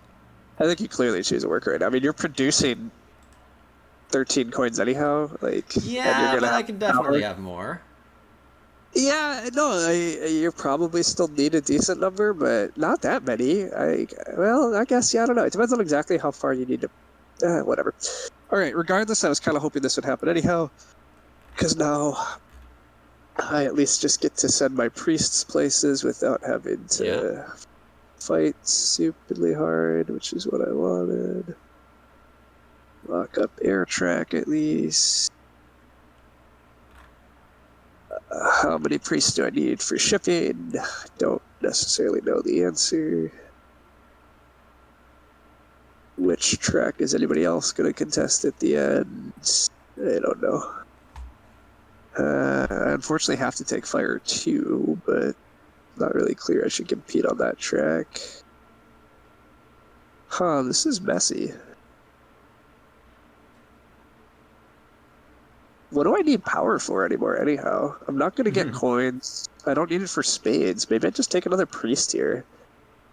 I think you clearly choose a worker right now. I mean, you're producing 13 coins anyhow. Like yeah, but I could definitely have more. Yeah, no, you probably still need a decent number, but not that many. I guess, yeah, I don't know. It depends on exactly how far you need to... whatever. All right, regardless, I was kind of hoping this would happen anyhow, because now I at least just get to send my priests places without having to fight stupidly hard, which is what I wanted. Lock up air track at least. How many priests do I need for shipping? Don't necessarily know the answer. Which track is anybody else going to contest at the end? I don't know. I unfortunately have to take fire too, but not really clear I should compete on that track. Huh, this is messy. What do I need power for anymore anyhow? I'm not going to get coins. I don't need it for spades. Maybe I just take another priest here.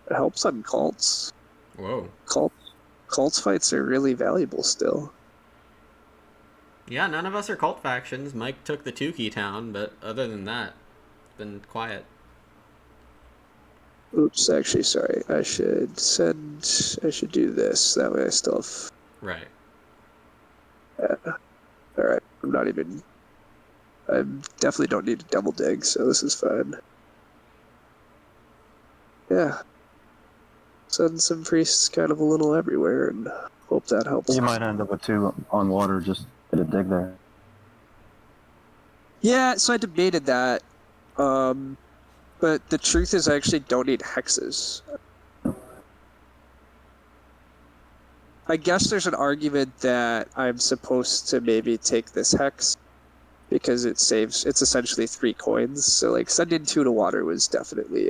It helps on cults. Whoa. Cults fights are really valuable still. Yeah, none of us are cult factions. Mike took the Tukey town, but other than that, it's been quiet. Oops, actually, sorry. I should do this. That way I still have... Right. Yeah. Alright, I definitely don't need to double dig, so this is fine. Yeah. Send some priests kind of a little everywhere and hope that helps. You might end up with 2 on water, just get a dig there. Yeah, so I debated that. But the truth is I actually don't need hexes. I guess there's an argument that I'm supposed to maybe take this hex because it's essentially 3 coins. So like sending 2 to water was definitely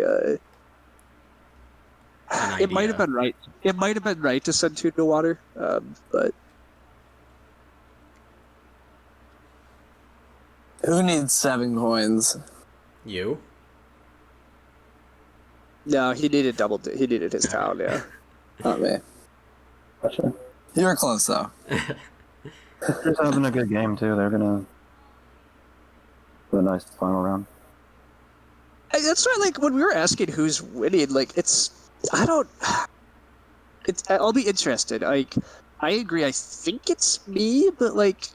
it might have been right. It might have been right to send 2 to water, but who needs 7 coins? You? No, he needed he needed his town, yeah. Not me. Gotcha. You were close though. Just having a good game too. They're gonna do a nice final round. That's why, like, when we were asking who's winning, like, I'll be interested. Like, I agree. I think it's me, but like,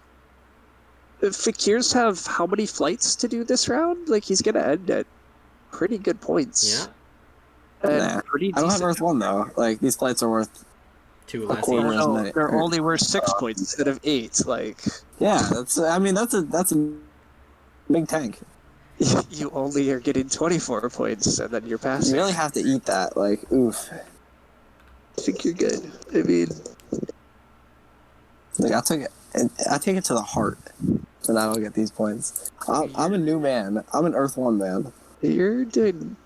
Fakirs have how many flights to do this round? Like, he's gonna end at pretty good points. Yeah. And Nah, pretty I don't have decent. Earth 1, though. Like, these flights are worth 2 a less quarter each. as No, many. they're only worth 6 points instead of 8. Like, Yeah, that's a big tank. you only are getting 24 points, and then you're You passing. really have to eat that. Like, oof. I think you're good. I mean, Like, I take it to the heart, and I don't get these points. I'm a new man. I'm an Earth 1 man. you're doing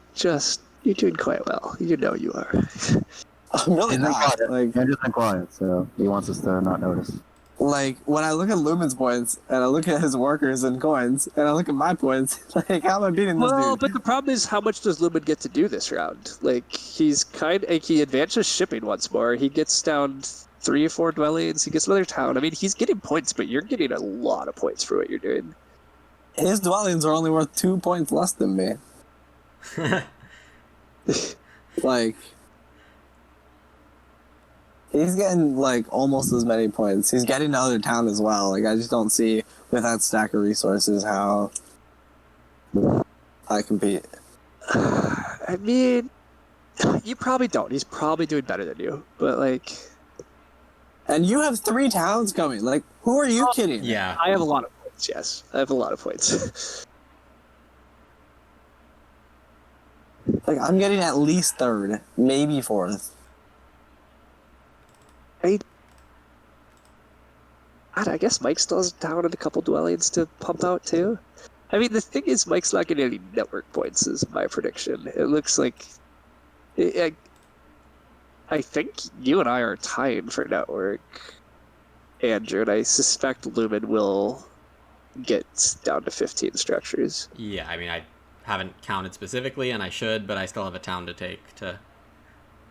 quite well. You know you are. I'm really He's been not. quiet. Like, Andrew's been quiet, so he wants us to not notice. like when I look at Lumen's points, and I look at his workers and coins, and I look at my points, like, how am I beating this Well, dude? but the problem is, how much does Lumen get to do this round? Like, he advances shipping once more. He gets down 3 or 4 dwellings. He gets another town. I mean, he's getting points, but you're getting a lot of points for what you're doing. His dwellings are only worth 2 points less than me. Like, he's getting, like, almost as many points. He's getting another town as well. Like, I just don't see, with that stack of resources, how I compete. I mean, you probably don't. He's probably doing better than you. But, like, And you have 3 towns coming. Like, who are you kidding? Yeah. I have a lot of points, yes. I have a lot of points. Like, I'm getting at least 3rd, maybe 4th. God, I guess Mike still has a town and a couple dwellings to pump out, too. I mean, the thing is, Mike's not getting any network points, is my prediction. It looks like... I think you and I are tying for network, Andrew, and I suspect Lumen will get down to 15 structures. Yeah, I mean, I haven't counted specifically, and I should, but I still have a town to take to...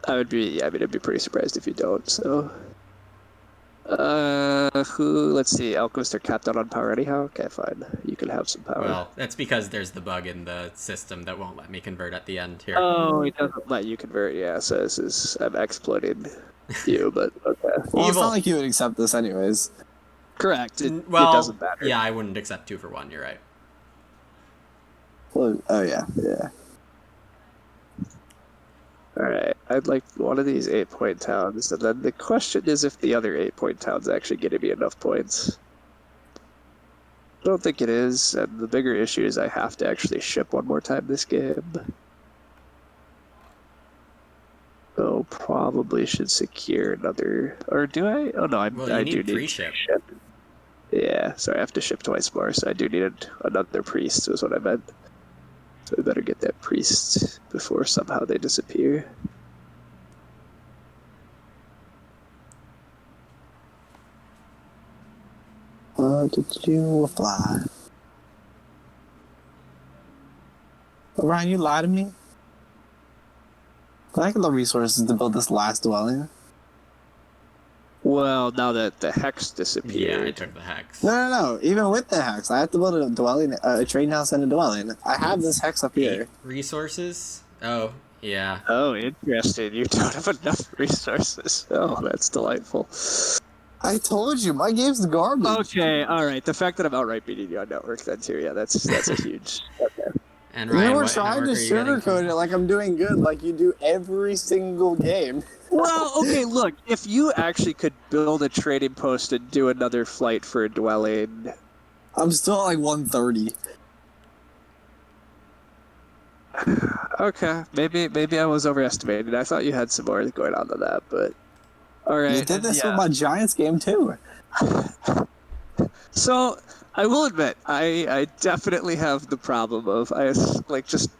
I'd be pretty surprised if you don't, so... let's see, Outposts are capped out on power anyhow? Okay, fine. You can have some power. Well, that's because there's the bug in the system that won't let me convert at the end here. Oh, it doesn't let you convert, yeah, so this is... I'm exploiting you, but okay. Well, it's Evil. not like you would accept this anyways. Correct, it Well, doesn't matter. yeah, I wouldn't accept 2 for 1, you're right. Well, oh, yeah. Alright, I'd like one of these 8-point towns, and then the question is if the other 8-point town's actually getting me enough points. I don't think it is, and the bigger issue is I have to actually ship one more time this game. So probably should secure another... Or do I? Oh no, Well, you I need do need pre-ship. ship. Yeah, sorry, I have to ship twice more, so I do need another priest, is what I meant. So I better get that priest before somehow they disappear. Did you fly? Ryan, you lied to me? I get the resources to build this last dwelling. Well, now that the hex Yeah, I disappeared... took the hex. No. Even with the hex, I have to build a dwelling, a trading house and a dwelling. I have this hex up 8 here. resources? Oh, yeah. Oh, interesting. You don't have enough resources. Oh, that's delightful. I told you, my game's garbage. Okay, alright. The fact that I'm outright beating you on network then too, yeah, that's a huge... Okay. And You Ryan, were what trying to network are you getting from? sugarcoat it like I'm doing good, like you do every single game. Well, okay, look, if you actually could build a trading post and do another flight for a dwelling... I'm still at like 130. Okay, maybe I was overestimated. I thought you had some more going on than that, but... Alright. You did this yeah. with my Giants game too. So, I will admit, I definitely have the problem of, I like just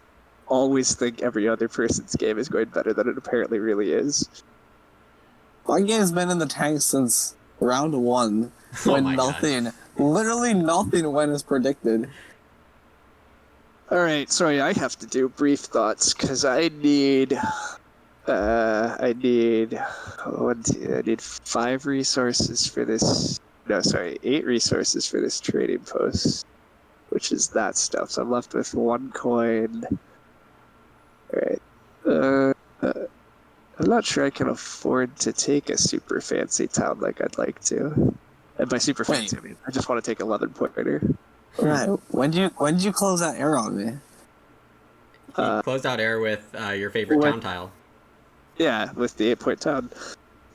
always think every other person's game is going better than it apparently really is. My game's been in the tank since round 1, Oh when my nothing, literally nothing went as predicted. Alright, sorry, I have to do brief thoughts, because I need 5 resources for this... No, sorry, 8 resources for this trading post, which is that stuff. So I'm left with 1 coin. Alright. I'm not sure I can afford to take a super fancy town like I'd like to. And by super fancy, I mean I just want to take 11 pointer. Right. When did you close that arrow on me? You closed out air with your favorite town tile. Yeah, with the 8-point town.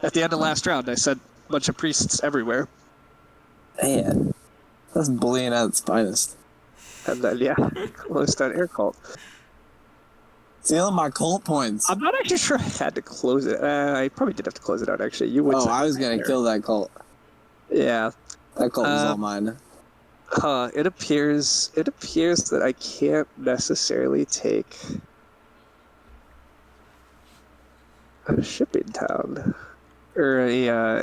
At the end of last round, I sent a bunch of priests everywhere. Man, that's bullying at its finest. And then, yeah, closed out air cult. Stealing my cult points. I'm not actually sure I had to close it. I probably did have to close it out, actually. You would. Oh, I was going to kill that cult. Yeah. That cult was all mine. It appears that I can't necessarily take a shipping town. Or an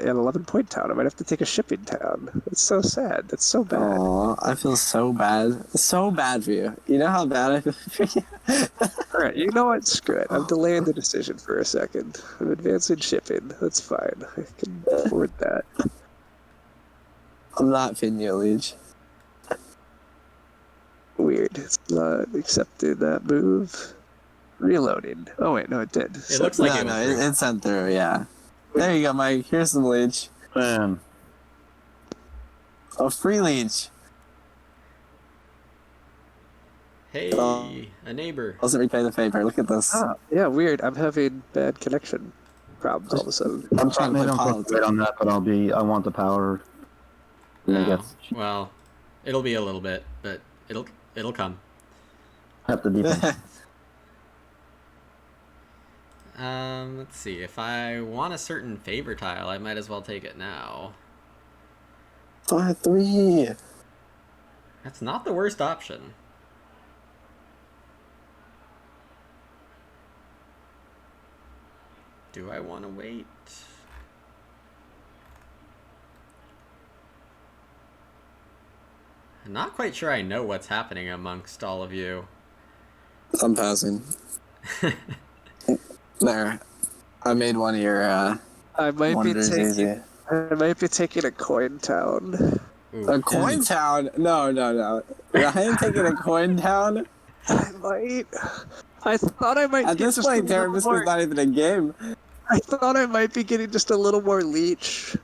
11-point town. I might have to take a shipping town. It's so sad. It's so bad. Aw, I feel so bad. So bad for you. You know how bad I feel for you? Alright, you know what? Screw it. I'm delaying the decision for a second. I'm advancing shipping. That's fine. I can afford that. I'm not fitting you, Leech. Weird. It's not accepting that move. Reloading. Oh wait, no, it did. It looks like it sent through, yeah. There you go, Mike. Here's some Leech. Man. A free Leech. Hey, a neighbor. Doesn't repay the favor. Look at this. Ah, yeah, weird. I'm having bad connection problems all of a sudden. I'm trying to play don't politics. wait on that, but I want the power. I No. guess Well, it'll be a little bit, but it'll come. have to defense. Let's see. If I want a certain favor tile, I might as well take it now. 5-3. That's not the worst option. Do I want to wait? I'm not quite sure I know what's happening amongst all of you. I'm passing. There. I made one of your I might be wonders taking. easy. I might be taking a coin town. Ooh. A coin town? No. I am taking a coin town. I might. I thought I might. At get this just point, a Terra little Mystica is more- not even a game. I thought I might be getting just a little more leech.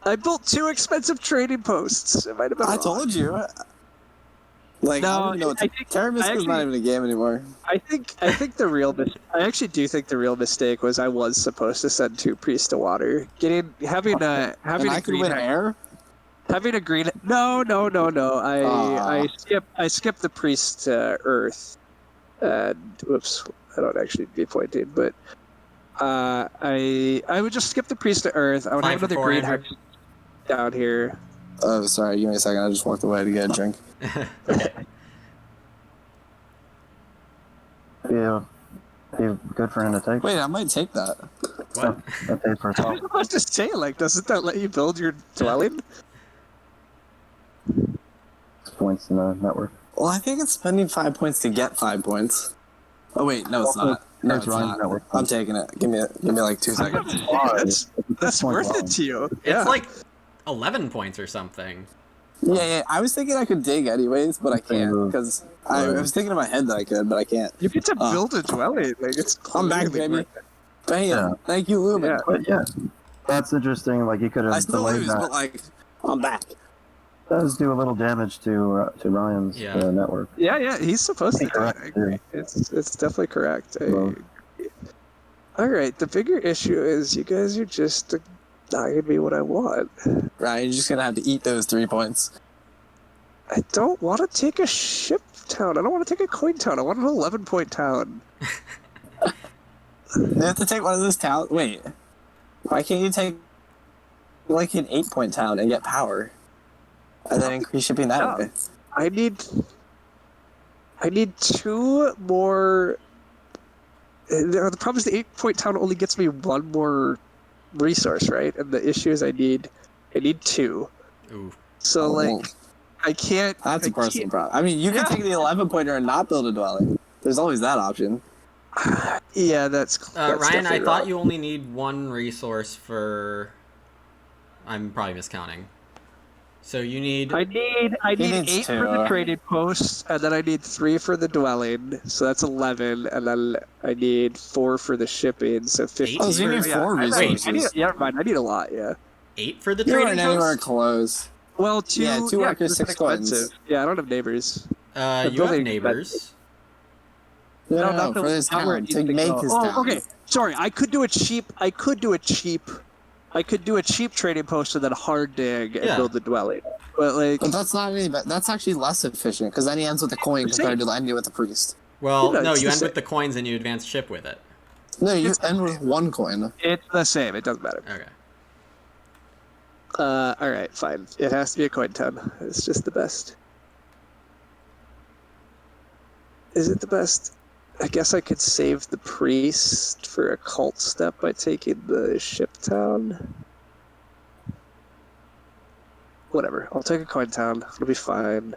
I built 2 expensive trading posts. It might have been. I wrong. told you. Like, No, I don't even know. I think- Terra Mystica is not even a game anymore. I think the real I actually do think the real mistake was I was supposed to send 2 priests to water. Having And I a could green win air? having a green no. I skipped the priest to earth. And whoops, I don't actually be pointing, but I would just skip the priest to earth. I would Fine have for another green 400. hex down here. Oh, sorry. Give me a second. I just walked away to get a drink. Yeah, be good for him to take. Wait, I might take that. What? That paid for I itself. was just saying, like, doesn't that let you build your dwelling? Points in the network. Well, I think it's spending 5 points to get 5 points. Oh wait, no, it's not. No, That's it's Ryan's not. network. I'm taking it. Give me like 2 seconds. That's worth it to you. It's like 11 points or something. Yeah. I was thinking I could dig anyways, but I can't because I was thinking in my head that I could, but I can't. You get to build a dwelling. Like it's. I'm back, clearly baby. worth it. Bam! Yeah. Thank you, Lumen. Yeah. But yeah, that's interesting. Like you could I have still delayed lose, that. but like I'm back. Does do a little damage to Ryan's Yeah. network. Yeah, he's supposed to do it. Correct, I agree. yeah. It's definitely correct. Well. All right, the bigger issue is you guys are just not giving me what I want. Right, you're just gonna have to eat those 3 points. I don't want to take a ship town. I don't want to take a coin town. I want an 11-point town. You have to take one of those towns. Wait, why can't you take like an 8-point town and get power, and then increase shipping that No. way? I need 2 more. The problem is the 8-point town only gets me 1 more resource, right? And the issue is I need 2. Ooh. So Oh, like I can't. That's a I personal can't- problem. I mean, you can take the 11-pointer and not build a dwelling. There's always that option. Yeah, that's Ryan, I definitely thought wrong. you only need 1 resource for... I'm probably miscounting. So you need. I need needs 8 for the two. trading post, and then I need 3 for the dwelling, so that's 11, and then I need 4 for the shipping, so 15. Oh, so you need Yeah, 4 I resources. need, yeah, never mind. I need a lot. Yeah. 8 for the You trading weren't anywhere post? close. Well, Yeah, 2 yeah, workers, 'cause it's 6 coins. expensive. Yeah, I don't have neighbors. You have building neighbors. No, not for this not where it town. To needs to make go. this Oh, town. okay. Sorry, I could do a cheap trading post and then hard dig and Yeah. build the dwelling. But like, But that's not any. That's actually less efficient because then he ends with a coin Same. compared to ending with a priest. Well, No, no, it's you the end same. with the coins and you advance ship with it. No, you end with 1 coin. it's the same. It doesn't matter. Okay. All right, fine. It has to be a coin town. It's just the best. Is it the best? I guess I could save the priest for a cult step by taking the ship town. Whatever. I'll take a coin town. It'll be fine.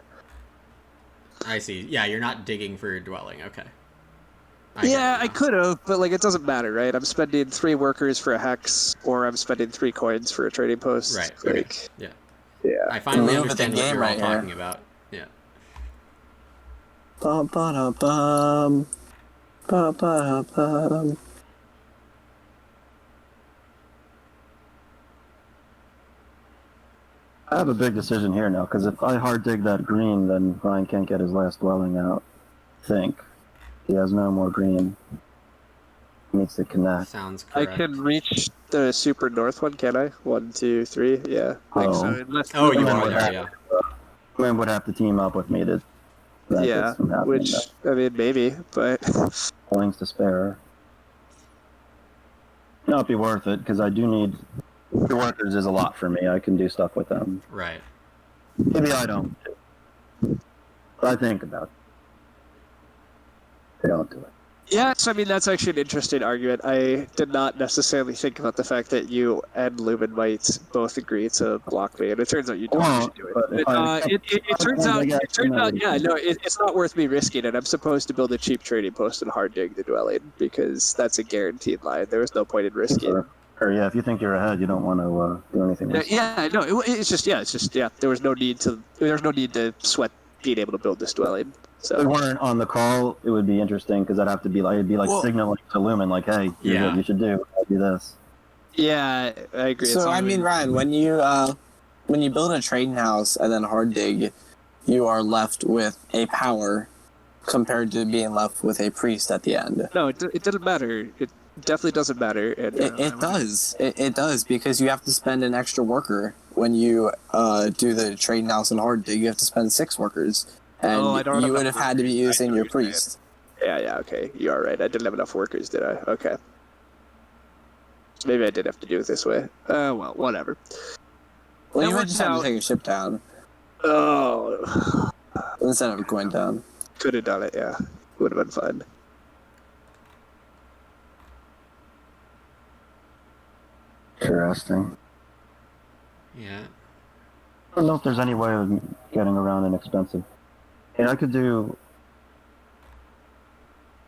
I see. Yeah, you're not digging for your dwelling. Okay. Yeah, I could have, but like it doesn't matter, right? I'm spending 3 workers for a hex, or I'm spending 3 coins for a trading post. Right. Like, Okay. Yeah. yeah. I finally Move of the understand what game you're all right here. talking about. Yeah. Bum, ba-dum, bum. Bum, ba-dum, bum. I have a big decision here now, because if I hard dig that green, then Ryan can't get his last dwelling out. I think. He has no more green. He needs to connect. Sounds I correct. can reach the super north one, can I? 1, 2, 3. Yeah. I think so. Oh. Unless Oh, you Lumen are would there, have- yeah. Lumen would have to team up with me to prevent Yeah, this from happening. which I mean maybe, but Coins to spare. Not be worth it, because I do need... The workers is a lot for me. I can do stuff with them. Right. Maybe I don't. But I think about it. They don't do it. yeah. So I mean that's actually an interesting argument. I did not necessarily think about the fact that you and Lumen might both agree to block me, and it turns out you don't Well, actually do it. but if It turns out, yeah, no, it's not worth me risking it. I'm supposed to build a cheap trading post and hard dig the dwelling because that's a guaranteed line. There was no point in risking. Or yeah, if you think you're ahead, you don't want to do anything. Yeah, no, it's just there was no need to sweat being able to build this dwelling. If we So weren't on the call, it would be interesting because I'd have to be like, it'd be like Well- signaling to Lumen, like, hey, here's Yeah. what you should do. I'll do this. yeah, I agree. So I mean, Ryan, when you build a trading house and then hard dig, you are left with a power compared to being left with a priest at the end. No, it doesn't matter. It definitely doesn't matter. And, It does. It does because you have to spend an extra worker when you do the trading house and hard dig. You have to spend 6 workers, and Oh, I don't you have would have enough had to be workers. I using know your what you're saying. priest. Yeah, okay. You are right. I didn't have enough workers, did I? Okay. So maybe I did have to do it this way. Well, whatever. Well, That you would works just have to out. take a ship down Oh, instead of going down. could have done it. Yeah, would have been fun. Interesting. Yeah. I don't know if there's any way of getting around inexpensive. Yeah, I could do.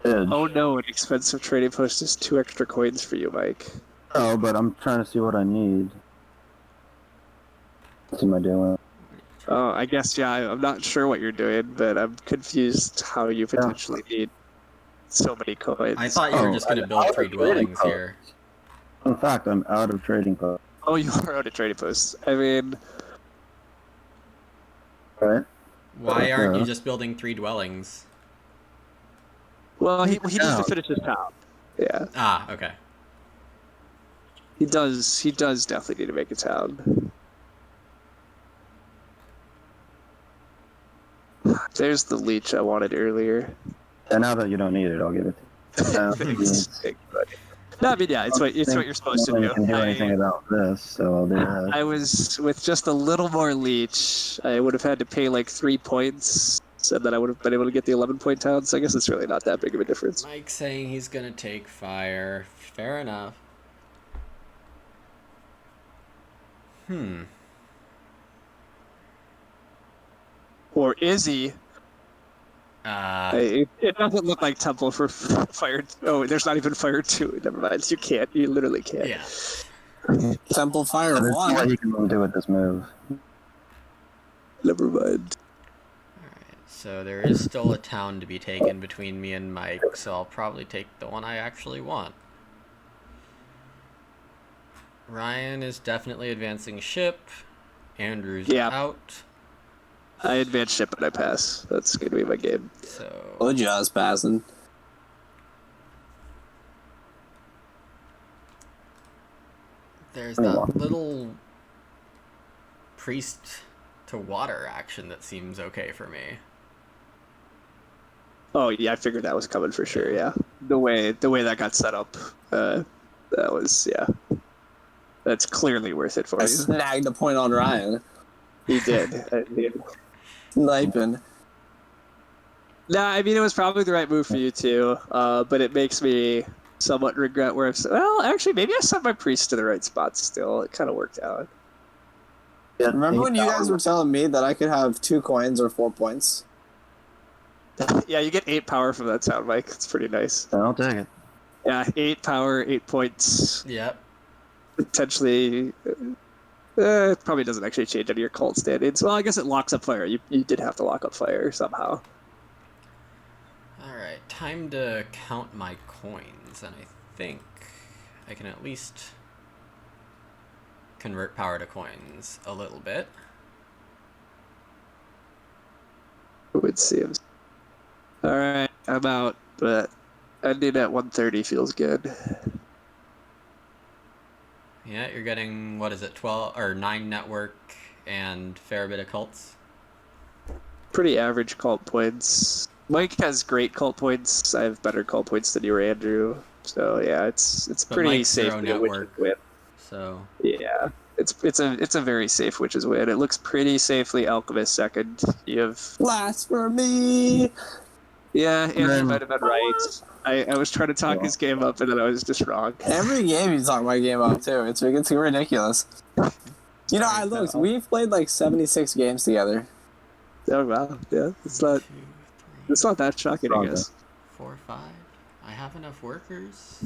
Edge. Oh no, an expensive trading post is 2 extra coins for you, Mike. Oh, but I'm trying to see what I need. What am I doing? Oh, I guess, yeah, I'm not sure what you're doing, but I'm confused how you potentially need so many coins. I thought you were Oh, just going to I'm build out 3 of trading dwellings posts. here. In fact, I'm out of trading post. Oh, you are out of trading posts. I mean, Right? Why aren't you Uh-huh. just building 3 dwellings? well, he needs to Yeah. finish his town. Yeah, Ah, okay. he does definitely need to make a town. There's the leech I wanted earlier. And now that you don't need it, I'll give it to you. Now, Thanks. Thank you, buddy. No, I mean, yeah, it's what you're supposed to no one do. can do anything about this, so I'll do that. I was with just a little more leech. I would have had to pay like 3 points, and then I would have been able to get the 11-point town. So I guess it's really not that big of a difference. Mike's saying he's going to take fire. Fair enough. Or is he? It doesn't look like Temple for Fire. Oh, there's not even Fire 2. Never mind. You can't. You literally can't. Yeah. Temple Fire There's no way 1. you can do with this move. Never mind. Alright, so there is still a town to be taken between me and Mike, so I'll probably take the one I actually want. Ryan is definitely advancing ship. Andrew's out. I advance ship and I pass. That's going to be my game. So Told you I was passing. there's that little priest to water action that seems okay for me. Oh yeah, I figured that was coming for sure. Yeah, the way that got set up, that was that's clearly worth it for I you. snagged a point on Ryan. He did. Sniping. Nah, I mean it was probably the right move for you too. But it makes me somewhat regret where well, actually, maybe I set my priest to the right spot. Still, it kind of worked out. Yeah, Remember when you guys were telling me that I could have 2 coins or 4 points? Yeah, you get 8 power from that sound, Mike. It's pretty nice. I'll take it. Yeah, 8 power, 8 points. Yep. Potentially, it probably doesn't actually change any of your cult standings. Well, I guess it locks up fire. You did have to lock up fire somehow. Alright, time to count my coins, and I think I can at least convert power to coins a little bit. It seems. Alright, I'm out, but ending at 130 feels good. Yeah, you're getting, what is it, 12 or 9 network and fair bit of cults. Pretty average cult points. Mike has great cult points. I have better cult points than you or Andrew. So yeah, it's But pretty Mike's safe zero to network, win. so Yeah. It's a very safe witches win. It looks pretty safely Alchemist second. You have Last for me. yeah, Andrew might have been right. I was trying to talk his game up and then I was just wrong. Every game you talk my game up too. It's ridiculous. You know, I looked. We've played like 76 games together. Oh wow, yeah. It's not that shocking, I guess. 4, 5. I have enough workers.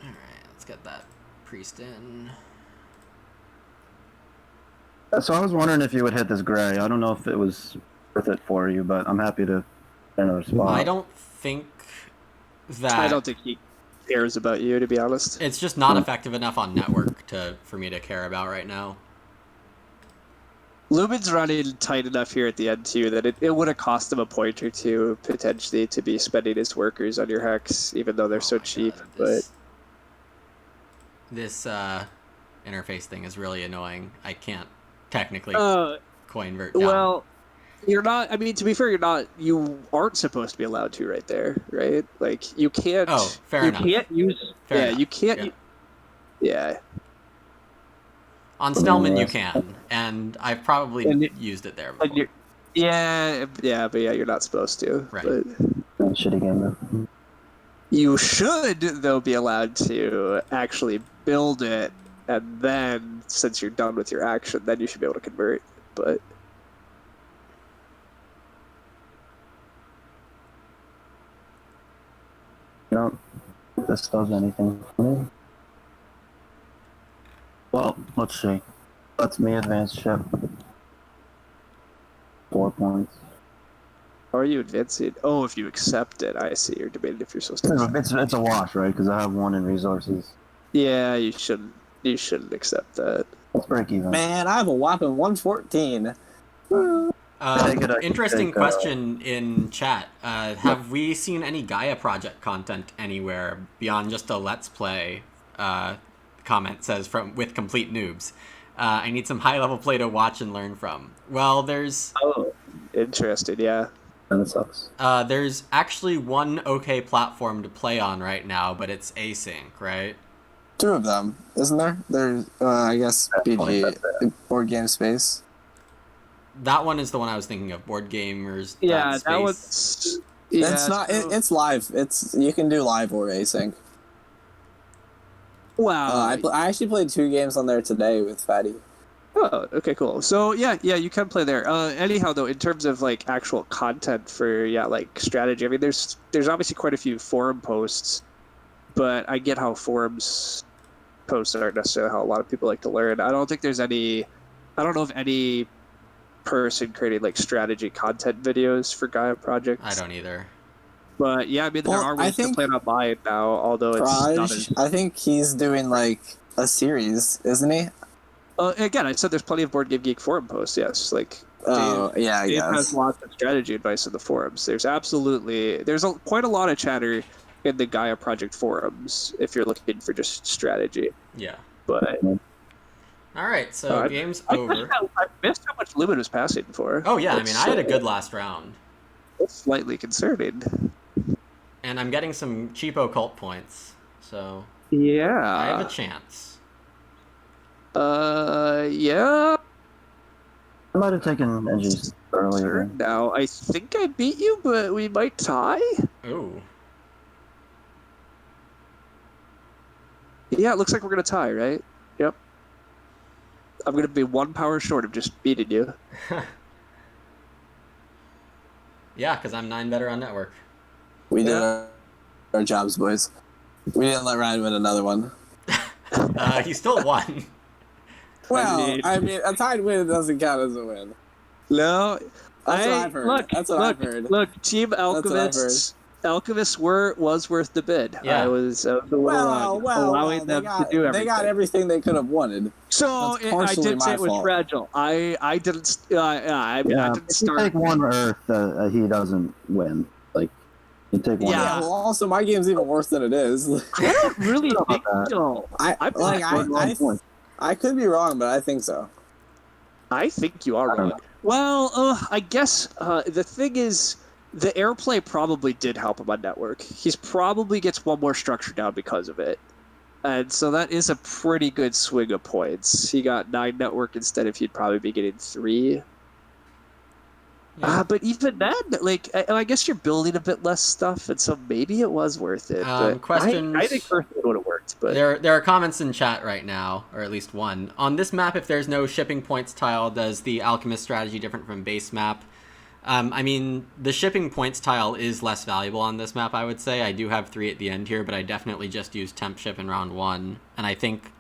Alright, let's get that priest in. So I was wondering if you would hit this gray. I don't know if it was worth it for you, but I'm happy to get another spot. I don't think that... I don't think he cares about you, to be honest. It's just not effective enough on network for me to care about right now. Lubin's running tight enough here at the end, too, that it would have cost him a point or two, potentially, to be spending his workers on your hex, even though they're so cheap. God, this interface thing is really annoying. I can't technically coinvert down. Well, you're not, I mean, to be fair, you aren't supposed to be allowed to right there, right? Like, you can't... Oh, fair enough. You can't use... Fair enough. You can't... Yeah. On Snellman you can, and I've probably used it there before. But you're not supposed to. Right. But shitty game though. you should, though, be allowed to actually build it, and then, since you're done with your action, then you should be able to convert. But... I don't think this does anything for me. Well, let's see. Let's me advance ship. 4 points. How are you advancing? Oh, if you accept it, I see. You're debating if you're supposed to. It's a wash, right? Because I have 1 in resources. Yeah, you shouldn't accept that. Let's break even. Man, I have a whopping 114. Interesting question in chat. Have we seen any Gaia project content anywhere beyond just a Let's Play? Comment says with complete noobs. I need some high level play to watch and learn from. Well, there's... Oh, interesting, yeah. That sucks. There's actually one okay platform to play on right now, but it's async, right? 2 of them, isn't there? There's, I guess, BG, Board Game Space. That one is the one I was thinking of. Board Gamers. Yeah, that was. Yeah, It's not. It's live. You can do live or async. Wow. I actually played 2 games on there today with Fatty. Oh, okay, cool. So yeah, you can play there. Anyhow, though, in terms of like actual content for like strategy, I mean, there's obviously quite a few forum posts, but I get how forums posts aren't necessarily how a lot of people like to learn. I don't know of any person creating like strategy content videos for Gaia projects. I don't either. But yeah, I mean, there are ways to play on mine now, although it's not as... I think he's doing like a series, isn't he? Again, I said there's plenty of Board Game Geek forum posts, yes. Like, Dave has lots of strategy advice in the forums. There's quite a lot of chatter in the Gaia project forums if you're looking for just strategy. Yeah. But... All right, so game's over. I missed how much Lumen was passing for. Oh, yeah, I mean, I had a good last round. It's slightly concerning. And I'm getting some cheapo cult points, so... Yeah. I have a chance. Yeah. I might have taken engines earlier. Now, I think I beat you, but we might tie? Ooh. Yeah, it looks like we're going to tie, right? Yep. I'm going to be 1 power short of just beating you. Yeah, because I'm 9 better on network. We did our jobs, boys. We didn't let Ryan win another one. He still won. Well, I mean, a tied win doesn't count as a win. No. That's what I've heard. That's what I've heard. Look, Team Alchemists... Alchemists was worth the bid. Yeah. I was allowing them to do everything. They got everything they could have wanted. So I did say it was fragile. I didn't start. You take 1 Earth, he doesn't win. Like, you take 1 Yeah, Earth. well, also, my game's even worse than it is. I don't really think so. I could be wrong, but I think so. I think you are wrong. Well, I guess the thing is... The airplay probably did help him on network. He's probably gets 1 more structure down because of it. And so that is a pretty good swing of points. He got 9 network instead of he'd probably be getting 3. Yeah. But even then, like, I guess you're building a bit less stuff, and so maybe it was worth it. But questions... I think personally it would have worked. But there are comments in chat right now, or at least one. On this map, if there's no shipping points tile, does the Alchemist strategy different from base map? I mean, the shipping points tile is less valuable on this map, I would say. I do have 3 at the end here, but I definitely just used temp ship in round 1. And I think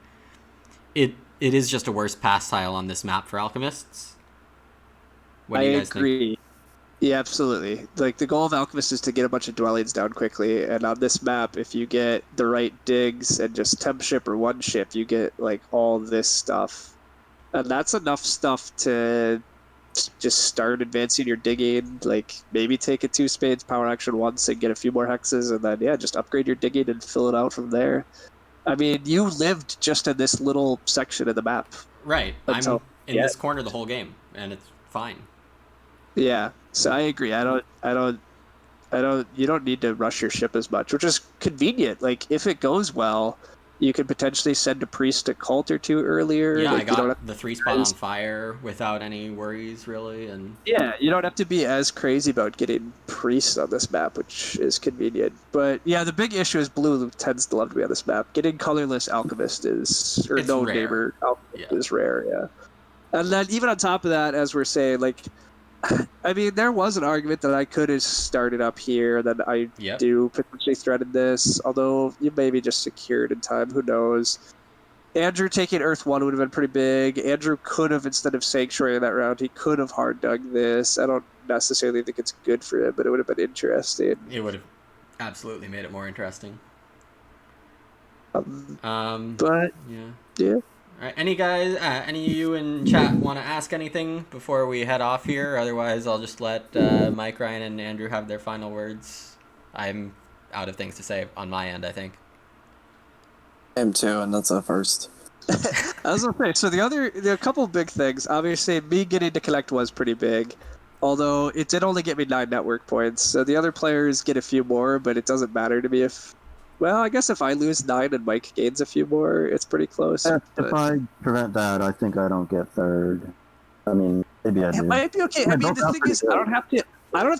it is just a worse pass tile on this map for Alchemists. What do you guys agree. Think? Yeah, absolutely. Like, the goal of Alchemist is to get a bunch of dwellings down quickly. And on this map, if you get the right digs and just temp ship or 1 ship, you get, like, all this stuff. And that's enough stuff to... just start advancing your digging, like maybe take a 2 spades power action once and get a few more hexes, and then just upgrade your digging and fill it out from there. I mean, you lived just in this little section of the map. Right. I'm in this corner the whole game, and it's fine. Yeah. So I agree. You don't need to rush your ship as much, which is convenient. Like, if it goes well, you could potentially send a priest a cult or 2 earlier. Yeah, like, I got the 3 spot on fire without any worries, really. And yeah, you don't have to be as crazy about getting priests on this map, which is convenient. But yeah, the big issue is blue tends to love to be on this map. Getting colorless Alchemist is, or no neighbor Alchemist is rare, yeah. And then even on top of that, as we're saying, like, I mean, there was an argument that I could have started up here, that I do potentially threaten this, although you maybe just secured in time, who knows. Andrew taking Earth 1 would have been pretty big. Andrew could have, instead of Sanctuary in that round, he could have hard dug this. I don't necessarily think it's good for him, but it would have been interesting. It would have absolutely made it more interesting. But, yeah. All right, any of you in chat want to ask anything before we head off here? Otherwise, I'll just let Mike, Ryan, and Andrew have their final words. I'm out of things to say on my end, I think. I am too, and that's a first. I was gonna say, so there are a couple of big things. Obviously, me getting to collect was pretty big, although it did only get me 9 network points. So the other players get a few more, but it doesn't matter to me if... Well, I guess if I lose 9 and Mike gains a few more, it's pretty close. If I prevent that, I think I don't get 3rd. I mean, maybe I do. It might be okay. I mean, the thing is, I don't have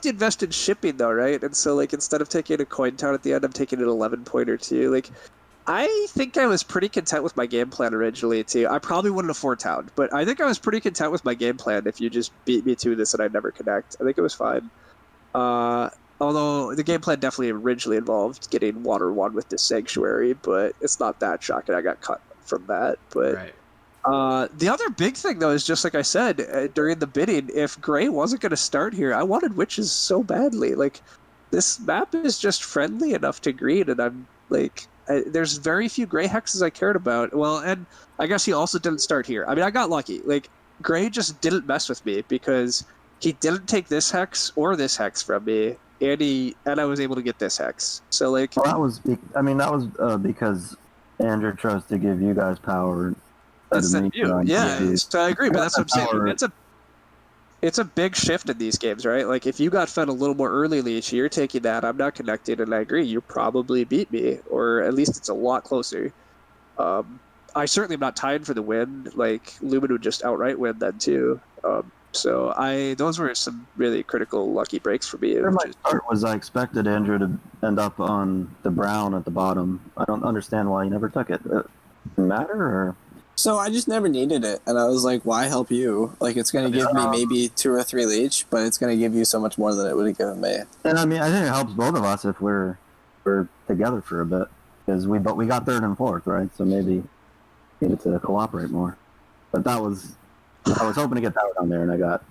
to invest in shipping though, right? And so, like, instead of taking a coin town at the end, I'm taking an 11 pointer too. Like, I think I was pretty content with my game plan originally too. I probably wouldn't have 4 town, but I think I was pretty content with my game plan if you just beat me to this and I never connect. I think it was fine. Although the game plan definitely originally involved getting Water 1 with the Sanctuary, but it's not that shocking. I got cut from that. But Right. the other big thing, though, is just like I said during the bidding, if Gray wasn't going to start here, I wanted Witches so badly. Like, this map is just friendly enough to green, and I'm like, there's very few Gray hexes I cared about. Well, and I guess he also didn't start here. I mean, I got lucky. Like, Gray just didn't mess with me because he didn't take this hex or this hex from me, and I was able to get this hex. So, like, Well, that was because Andrew chose to give you guys power. instead of you, yeah. So I agree, but that's what I'm saying. Power. It's a big shift in these games, right? Like, if you got fed a little more early leash, you're taking that. I'm not connected, and I agree. You probably beat me, or at least it's a lot closer. I certainly am not tied for the win. Like, Lumen would just outright win then too. So those were some really critical lucky breaks for me. My start was I expected Andrew to end up on the brown at the bottom. I don't understand why he never took it. Matter or? So I just never needed it, and I was like, why help you? Like, it's going to give me maybe 2 or 3 leech, but it's going to give you so much more than it would have given me. And I mean, I think it helps both of us if we're together for a bit, because we got 3rd and 4th, right? So maybe needed to cooperate more. But I was hoping to get that down there, and I got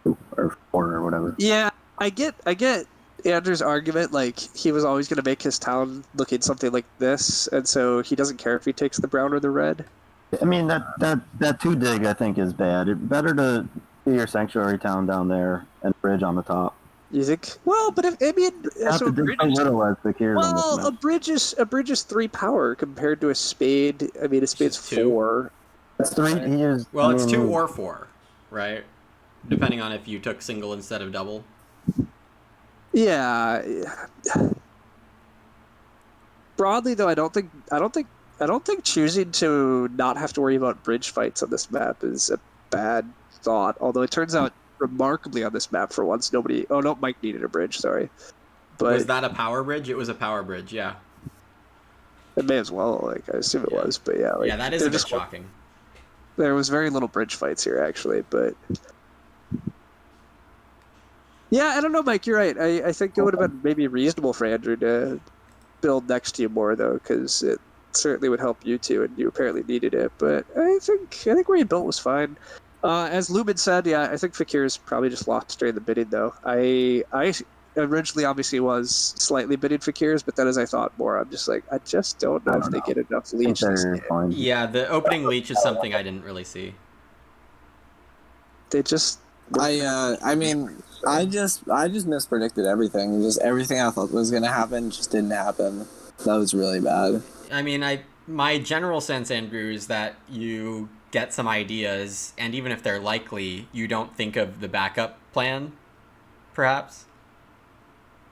2 or 4 or whatever. Yeah, I get Andrew's argument. Like, he was always going to make his town looking something like this, and so he doesn't care if he takes the brown or the red. I mean, that 2 dig, I think, is bad. It's better to do your sanctuary town down there and bridge on the top. You think? Well, but if, I mean, so a bridge is 3 power compared to a spade. I mean, a spade's 4. That's 3. It's 2 or 4, right? Depending on if you took single instead of double. Yeah. Broadly, though, I don't think choosing to not have to worry about bridge fights on this map is a bad thought. Although it turns out remarkably on this map for once nobody. Oh no, Mike needed a bridge. Sorry, but was that a power bridge? It was a power bridge. Yeah. It may as well. Like, I assume it was, but yeah. Like, yeah, that is a bit shocking. There was very little bridge fights here, actually, but yeah, I don't know, Mike. You're right. I think it would have been maybe reasonable for Andrew to build next to you more, though, because it certainly would help you too, and you apparently needed it. But I think where you built was fine. As Lumen said, yeah, I think Fakirs probably just lost during the bidding, though. I originally obviously was slightly bidding Fakirs, but then as I thought more, I'm just like, I just don't know if they get enough leech this game. Yeah, the opening leech is something I didn't really see. They just... I mean, I just mispredicted everything. Just everything I thought was going to happen just didn't happen. That was really bad. I mean, my general sense, Andrew, is that you get some ideas, and even if they're likely, you don't think of the backup plan, perhaps.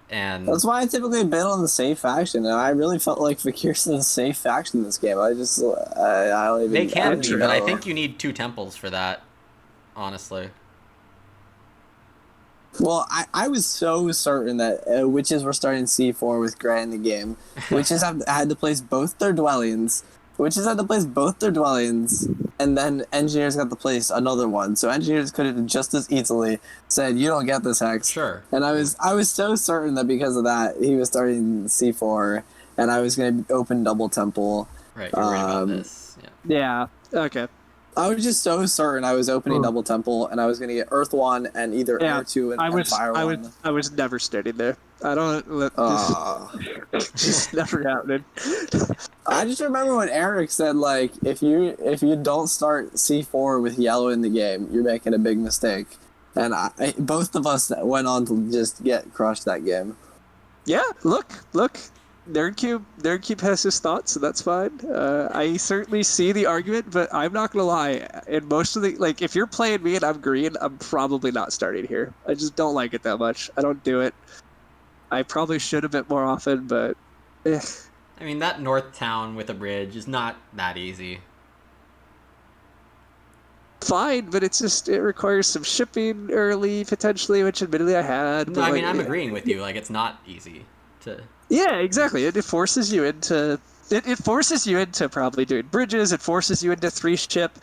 And that's why I typically bid on the safe faction, and I really felt like Fakirs is a safe faction in this game. I don't even... They can be, but I think you need 2 temples for that, honestly. Well, I was so certain that witches were starting C4 with Gray in the game. Witches had to place both their dwellings. And then engineers got to place another one. So engineers could have just as easily said, "You don't get this hex." Sure. And I was so certain that because of that, he was starting C4, and I was going to open double temple. Right. You're right about this. Yeah. Okay. I was just so certain I was opening double temple, and I was going to get Earth 1 and either Air 2 and Fire 1. I was never standing there. I don't... just never happened. I just remember when Eric said, like, if you don't start C4 with yellow in the game, you're making a big mistake. And both of us went on to just get crushed that game. Yeah, look. Nerdcube has his thoughts, so that's fine. I certainly see the argument, but I'm not gonna lie. In most of the, like, if you're playing me and I'm green, I'm probably not starting here. I just don't like it that much. I don't do it. I probably should a bit more often, but I mean, that north town with a bridge is not that easy. Fine, but it requires some shipping early, potentially, which admittedly I had. No, I mean, I'm agreeing with you. Like, it's not easy to... Yeah, exactly. It forces you into... It forces you into probably doing bridges. It forces you into 3-ship.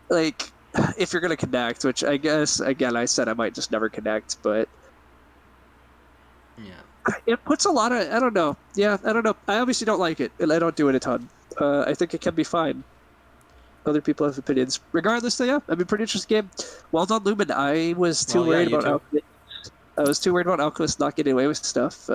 Like, if you're going to connect, which I guess, again, I said I might just never connect, but... Yeah. It puts a lot of... I don't know. Yeah, I don't know. I obviously don't like it, and I don't do it a ton. I think it can be fine. other people have opinions. Regardless, though, yeah, I mean, pretty interesting game. Well done, Lumen. I was too worried about Alchemist. I was too worried about Alchemist not getting away with stuff.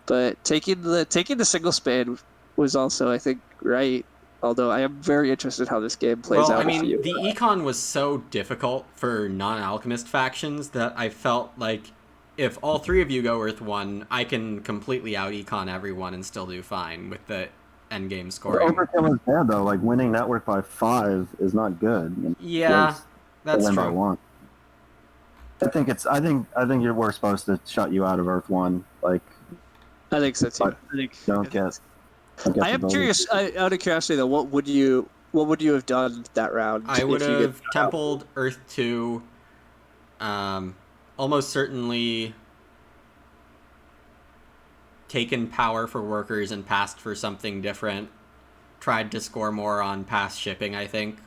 But taking the single spade was also, I think, right. Although I am very interested how this game plays out. Well, I mean, the econ was so difficult for non-alchemist factions that I felt like if all three of you go Earth 1, I can completely out-econ everyone and still do fine with the endgame scoring. Overkill is bad, though. Like, winning network by 5 is not good. Yeah, that's win true. By 1. I think we're supposed to shut you out of Earth 1. Like, I think so too. I am curious. Out of curiosity, though, what would you have done that round? I would have templed Earth 2. Almost certainly taken power for workers and passed for something different. Tried to score more on pass shipping, I think.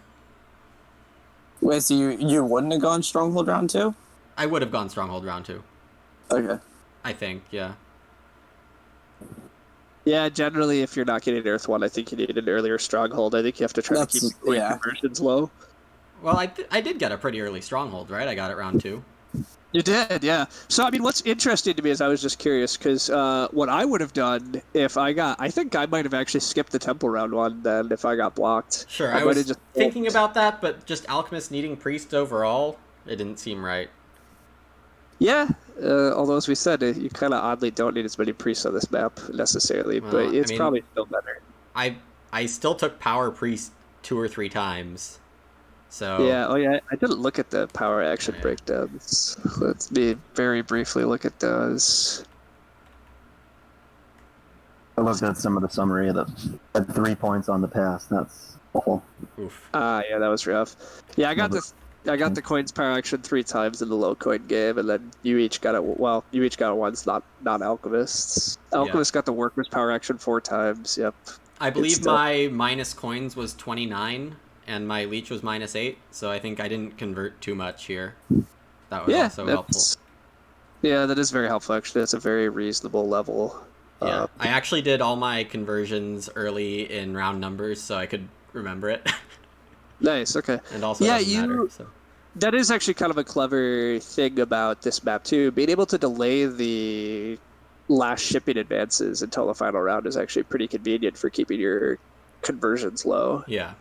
Wait, so you wouldn't have gone Stronghold round 2? I would have gone Stronghold round 2. Okay. I think, yeah. Yeah, generally, if you're not getting Earth 1, I think you need an earlier Stronghold. I think you have to try to keep conversions low. Well, I did get a pretty early Stronghold, right? I got it round 2. You did, yeah. So, I mean, what's interesting to me is I was just curious, because what I would have done if I think I might have actually skipped the Temple round 1 then if I got blocked. Sure, I was just thinking about that, but just Alchemist needing Priest overall, it didn't seem right. Yeah, although as we said, you kind of oddly don't need as many priests on this map necessarily, but it's probably still better. I still took Power Priest 2 or 3 times, so... Yeah, I didn't look at the power action breakdowns. Let me very briefly look at those. I looked at some of the summary of had 3 points on the pass. That's awful. Oof. Yeah, that was rough. Yeah, I got the coins power action 3 times in the low coin game, and then you each got it. Well, you each got it once, not alchemists. Alchemists got the workers power action 4 times. Yep. I believe my minus coins was 29, and my leech was minus 8. So I think I didn't convert too much here. That was also helpful. Yeah, that is very helpful. Actually, that's a very reasonable level. Yeah, I actually did all my conversions early in round numbers, so I could remember it. Nice. Okay. And also, matter, so. That is actually kind of a clever thing about this map too. Being able to delay the last shipping advances until the final round is actually pretty convenient for keeping your conversions low. Yeah.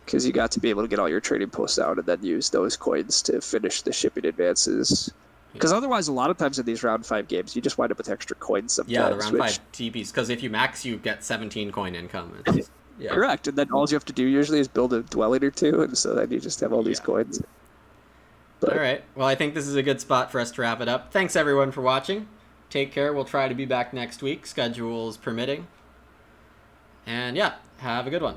Because you got to be able to get all your trading posts out and then use those coins to finish the shipping advances. Because otherwise, a lot of times in these round 5 games, you just wind up with extra coins sometimes. Yeah, the round 5 TPs. Because if you max, you get 17 coin income. Yeah. Correct, and then all you have to do usually is build a dwelling or 2, and so then you just have all these coins. All right. Well, I think this is a good spot for us to wrap it up. Thanks, everyone, for watching. Take care. We'll try to be back next week, schedules permitting. And yeah, have a good one.